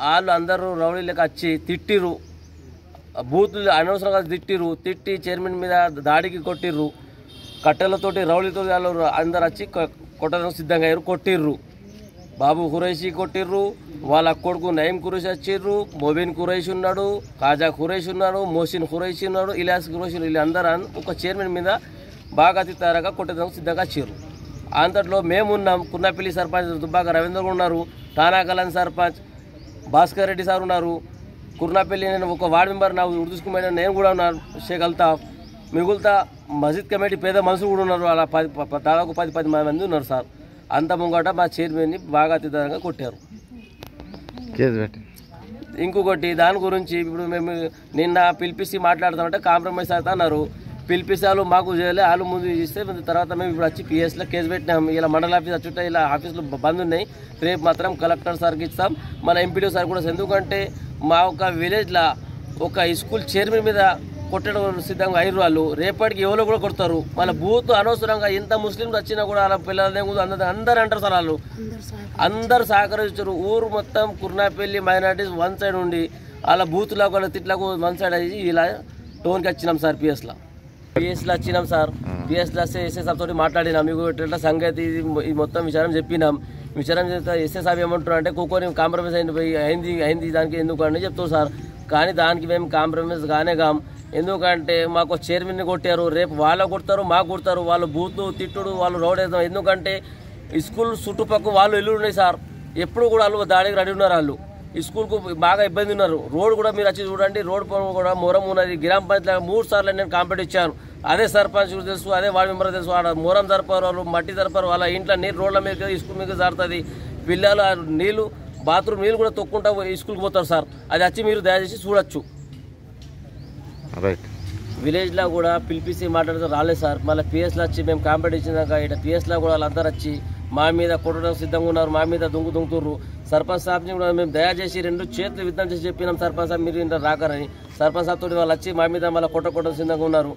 వాళ్ళు అందరూ రౌడీలకు వచ్చి తిట్టిర్రు, బూతులు అనవసరంగా తిట్టి చైర్మన్ మీద దాడికి కొట్టిర్రు. కట్టెలతోటి రౌడీతో వాళ్ళు అందరు వచ్చి కొట్టడానికి సిద్ధంగా అయ్యారు, కొట్టిర్రు. బాబు ఖురైషి కొట్టిర్రు, వాళ్ళ కొడుకు నయీం ఖురైషి వచ్చిర్రు, మొబీన్ ఖురైషి ఉన్నాడు, కాజా ఖురైషి ఉన్నాడు, మోసిన్ ఖురైషి ఉన్నాడు, ఇలియాస్ ఖురైషి, వీళ్ళందరూ ఒక చైర్మన్ మీద బాగా అతితారగా కొట్టడానికి సిద్ధంగా వచ్చారు. అంతట్లో మేమున్నాం. కుర్నపల్లి సర్పంచ్ దుబ్బాక రవీంద్ర ఉన్నారు, తానాకలన్ సర్పంచ్ భాస్కర్ రెడ్డి సార్ ఉన్నారు, కుర్నపల్లి నేను ఒక వార్డు మెంబర్ నా ఉర్దూ స్కూల్ మీద నేను కూడా ఉన్నాను, షేక్ అల్తాఫ్. మిగులుతా మస్జిద్ కమిటీ పేద మనుషులు కూడా ఉన్నారు. అలా దాదాపు 10 మంది ఉన్నారు సార్. అంత ముంగట మా చైర్మన్ని బాగా అతిథంగా కొట్టారు. ఇంకొకటి దాని గురించి ఇప్పుడు మేము నిన్న పిలిపిసి మాట్లాడతామంటే కాంప్రమైజ్ అవుతా అన్నారు. పిలిపిస్తాలు మాకు చేయలే, వాళ్ళు ముందు ఇస్తే తర్వాత మేము ఇప్పుడు వచ్చి పిఎస్లో కేసు పెట్టినాం. ఇలా మండల ఆఫీస్ వచ్చుంటే ఇలా ఆఫీసులు బంద్ ఉన్నాయి. రేపు మాత్రం కలెక్టర్ సార్కి ఇస్తాం, మన ఎంపీడీ సార్ కూడా. ఎందుకంటే మా ఒక విలేజ్లో ఒక స్కూల్ చైర్మన్ మీద కొట్టడం సిద్ధంగా అయిన వాళ్ళు రేపటికి ఎవరో కూడా కొడతారు. వాళ్ళ బూత్ అనవసరంగా ఎంత ముస్లింస్ వచ్చినా కూడా వాళ్ళ పిల్లలనే అందరు అంటారు సార్. వాళ్ళు అందరు సహకరించారు. ఊరు మొత్తం కుర్నాపల్లి మైనార్టీస్ వన్ సైడ్ ఉండి వాళ్ళ బూత్లకు వాళ్ళ తిట్లకు వన్ సైడ్ అయ్యి ఇలా టోన్కి వచ్చినాం సార్. పిఎస్లో వచ్చినాం సార్. పిఎస్లో వస్తే ఎస్ఏ సాబ్ తోటి మాట్లాడినాం. మీకు ఎట్లా సంగతి ఇది మొత్తం విచారం చెప్పినాం. విచారం చేస్తే ఎస్ఏ సాబ్ ఏమంటున్నారు అంటే కుక్కని కాంప్రమైజ్ అయింది దానికి ఎందుకు అని చెప్తారు సార్. కానీ దానికి మేము కాంప్రమైజ్ కాం. ఎందుకంటే మాకు చైర్మన్ని కొట్టారు, రేపు వాళ్ళకు కొడతారు, మాకు కొడతారు. వాళ్ళు బూత్ తిట్టుడు, వాళ్ళు రోడ్ వేద్దాం. ఎందుకంటే స్కూల్ చుట్టుపక్కల వాళ్ళు ఇల్లు ఉన్నాయి సార్. ఎప్పుడు కూడా వాళ్ళు దాడికి రెడీ ఉన్నారు. వాళ్ళు స్కూల్కు బాగా ఇబ్బంది ఉన్నారు. రోడ్ కూడా మీరు వచ్చి చూడండి, రోడ్ కూడా మొరం ఉన్నది. గ్రామ పంచాయతీ 3 సార్లు నేను కాంప్లీట్ ఇచ్చాను. అదే సర్పంచ్ తెలుసు, అదే వార్డు మెంబర్ తెలుసు. ఆడ మొరం జరపారు, వాళ్ళు మట్టి జరపారు. వాళ్ళ ఇంట్లో నీరు రోడ్ల మీద స్కూల్ మీద జారుతుంది. పిల్లలు నీళ్ళు బాత్రూమ్ నీళ్ళు కూడా తొక్కుంటా స్కూల్కి పోతారు సార్. అది వచ్చి మీరు దయచేసి చూడొచ్చు. విలేజ్లో కూడా పిలిపిసి మాట్లాడితే రాలేదు సార్. మళ్ళీ పిఎస్లో వచ్చి మేము కాంప్లీట్ ఇచ్చినాక ఇక్కడ పిఎస్లో కూడా వాళ్ళందరూ వచ్చి మా మీద కొట్టడం సిద్ధంగా ఉన్నారు. మా మీద దుంకుతుర్రు. సర్పంచ్ సాబ్ని కూడా మేము దయచేసి 2 చేతులు విత్తనం చేసి చెప్పినాం సర్పంచ్ సాబ్ మీరు ఇంత రాకరని. సర్పంచ్ సాబ్ తోటి వాళ్ళు వచ్చి మా మీద మళ్ళీ కొట్టడం సిద్ధంగా ఉన్నారు.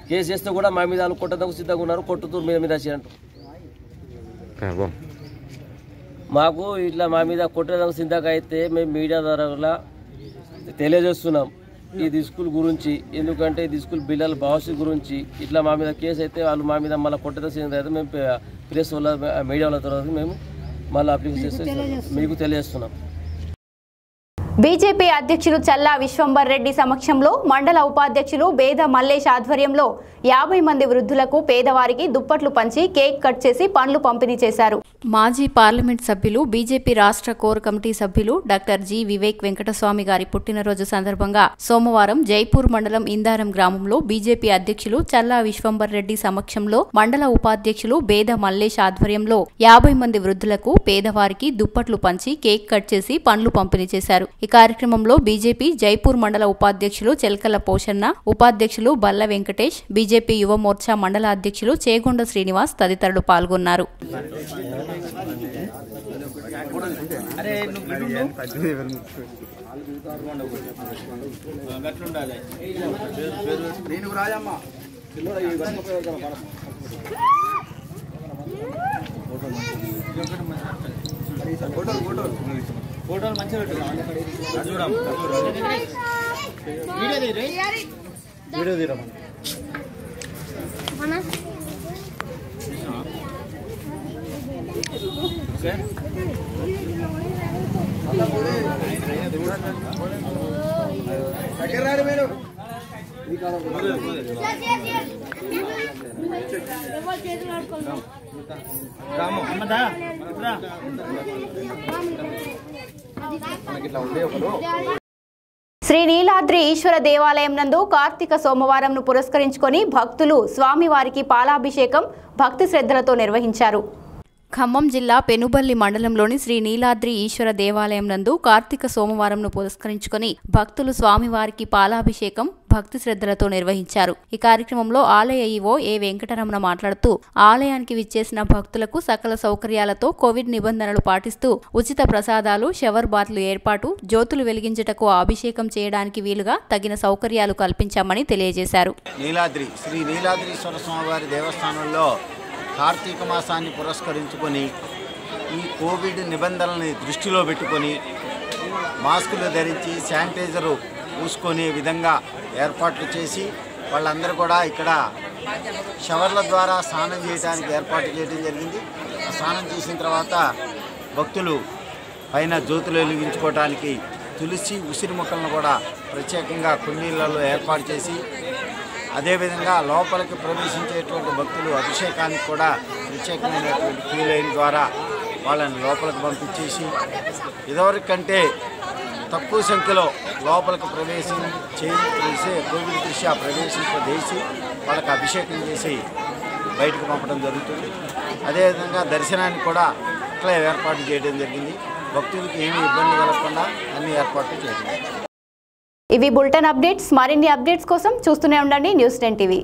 కేసు చేస్తే కూడా మా మీద వాళ్ళు కొట్టడానికి సిద్ధంగా ఉన్నారు. కొట్టుతూరు మీద వచ్చినట్టు మాకు ఇట్లా మా మీద కొట్టడానికి సిద్ధంగా అయితే మేము మీడియా ద్వారా తెలియజేస్తున్నాం ఇది స్కూల్ గురించి. ఎందుకంటే ఇది స్కూల్ పిల్లల భవిష్యత్తు గురించి. ఇట్లా మా మీద కేసు అయితే వాళ్ళు మా మీద మళ్ళీ కొట్టడం అయితే మేము ప్రెస్ వల్ల మీడియా వాళ్ళ తర్వాత మేము మళ్ళీ అప్లికేషన్ చేస్తే మీకు తెలియజేస్తున్నాం. బీజేపీ అధ్యక్షులు చల్లా విశ్వంబర్ రెడ్డి సమక్షంలో మండల ఉపాధ్యక్షులు బేద మల్లేష్ ఆధ్వర్యంలో 50 మంది వృద్ధులకు పేదవారికి దుప్పట్లు పంచి కేక్ కట్ చేసి పండ్లు పంపిణీ చేశారు. మాజీ పార్లమెంట్ సభ్యులు బీజేపీ రాష్ట్ర కోర్ కమిటీ సభ్యులు డాక్టర్ జి వివేక్ వెంకటస్వామి గారి పుట్టినరోజు సందర్భంగా సోమవారం జైపూర్ మండలం ఇందారం గ్రామంలో బీజేపీ అధ్యక్షులు చల్లా విశ్వంబర్ రెడ్డి సమక్షంలో మండల ఉపాధ్యక్షులు బేద మల్లేష్ ఆధ్వర్యంలో 50 మంది వృద్ధులకు పేదవారికి దుప్పట్లు పంచి కేక్ కట్ చేసి పండ్లు పంపిణీ చేశారు. ఈ కార్యక్రమంలో బీజేపీ జైపూర్ మండల ఉపాధ్యక్షులు చెల్కల పోషన్న, ఉపాధ్యక్షులు బల్ల వెంకటేష్, బీజేపీ యువ మోర్చా మండల అధ్యక్షులు చేగొండ శ్రీనివాస్ తదితరులు పాల్గొన్నారు. ఫోటోలు మంచిగా వీడియో తీరా శ్రీ నీలాద్రి ఈశ్వర దేవాలయం నందు కార్తీక సోమవారంను పురస్కరించుకొని భక్తులు స్వామివారికి పాలాభిషేకం భక్తి శ్రద్ధలతో నిర్వహించారు. ఖమ్మం జిల్లా పెనుబల్లి మండలంలోని శ్రీ నీలాద్రి ఈశ్వర దేవాలయం నందు కార్తీక సోమవారంను పురస్కరించుకొని భక్తులు స్వామివారికి పాలాభిషేకం భక్తి శ్రద్ధలతో నిర్వహించారు. ఈ కార్యక్రమంలో ఆలయ ఈవో ఏ వెంకటరమణ మాట్లాడుతూ ఆలయానికి విచ్చేసిన భక్తులకు సకల సౌకర్యాలతో కోవిడ్ నిబంధనలు పాటిస్తూ ఉచిత ప్రసాదాలు, షవర్ బాత్లు ఏర్పాటు, జ్యోతులు వెలిగించుటకు అభిషేకం చేయడానికి వీలుగా తగిన సౌకర్యాలు కల్పించామని తెలియజేశారు. నీలాద్రి శ్రీ నీలాద్రీశ్వర స్వామివారి దేవస్థానంలో కార్తీక మాసాన్ని పురస్కరించుకొని ఈ కోవిడ్ నిబంధనల్ని దృష్టిలో పెట్టుకొని మాస్కులు ధరించి శానిటైజరు పూసుకునే విధంగా ఏర్పాట్లు చేసి వాళ్ళందరూ కూడా ఇక్కడ షవర్ల ద్వారా స్నానం చేయడానికి ఏర్పాటు చేయడం జరిగింది. స్నానం చేసిన తర్వాత భక్తులు పైన జ్యోతులు వెలిగించుకోవడానికి తులసి ఉసిరి మొక్కలను కూడా ప్రత్యేకంగా కుండీలలో ఏర్పాటు చేసి అదేవిధంగా లోపలికి ప్రవేశించేటువంటి భక్తులు అభిషేకానికి కూడా ప్రత్యేకమైనటువంటి క్యూ లైన్ ద్వారా వాళ్ళని లోపలికి పంపించేసి ఇదివరకంటే తక్కువ సంఖ్యలో లోపలికి చేసే కోవిడ్ దృష్ట్యా ప్రవేశింపజేసి వాళ్ళకి అభిషేకం చేసి బయటకు పంపడం జరుగుతుంది. అదేవిధంగా దర్శనానికి కూడా ఇట్లా ఏర్పాటు చేయడం జరిగింది. భక్తులకు ఏమీ ఇబ్బంది కలగకుండా అన్ని ఏర్పాట్లు చేయాలి. ఇవి బులెటిన్ అప్డేట్స్. మరిన్ని అప్డేట్స్ కోసం చూస్తూనే ఉండండి న్యూస్ 10 టీవీ.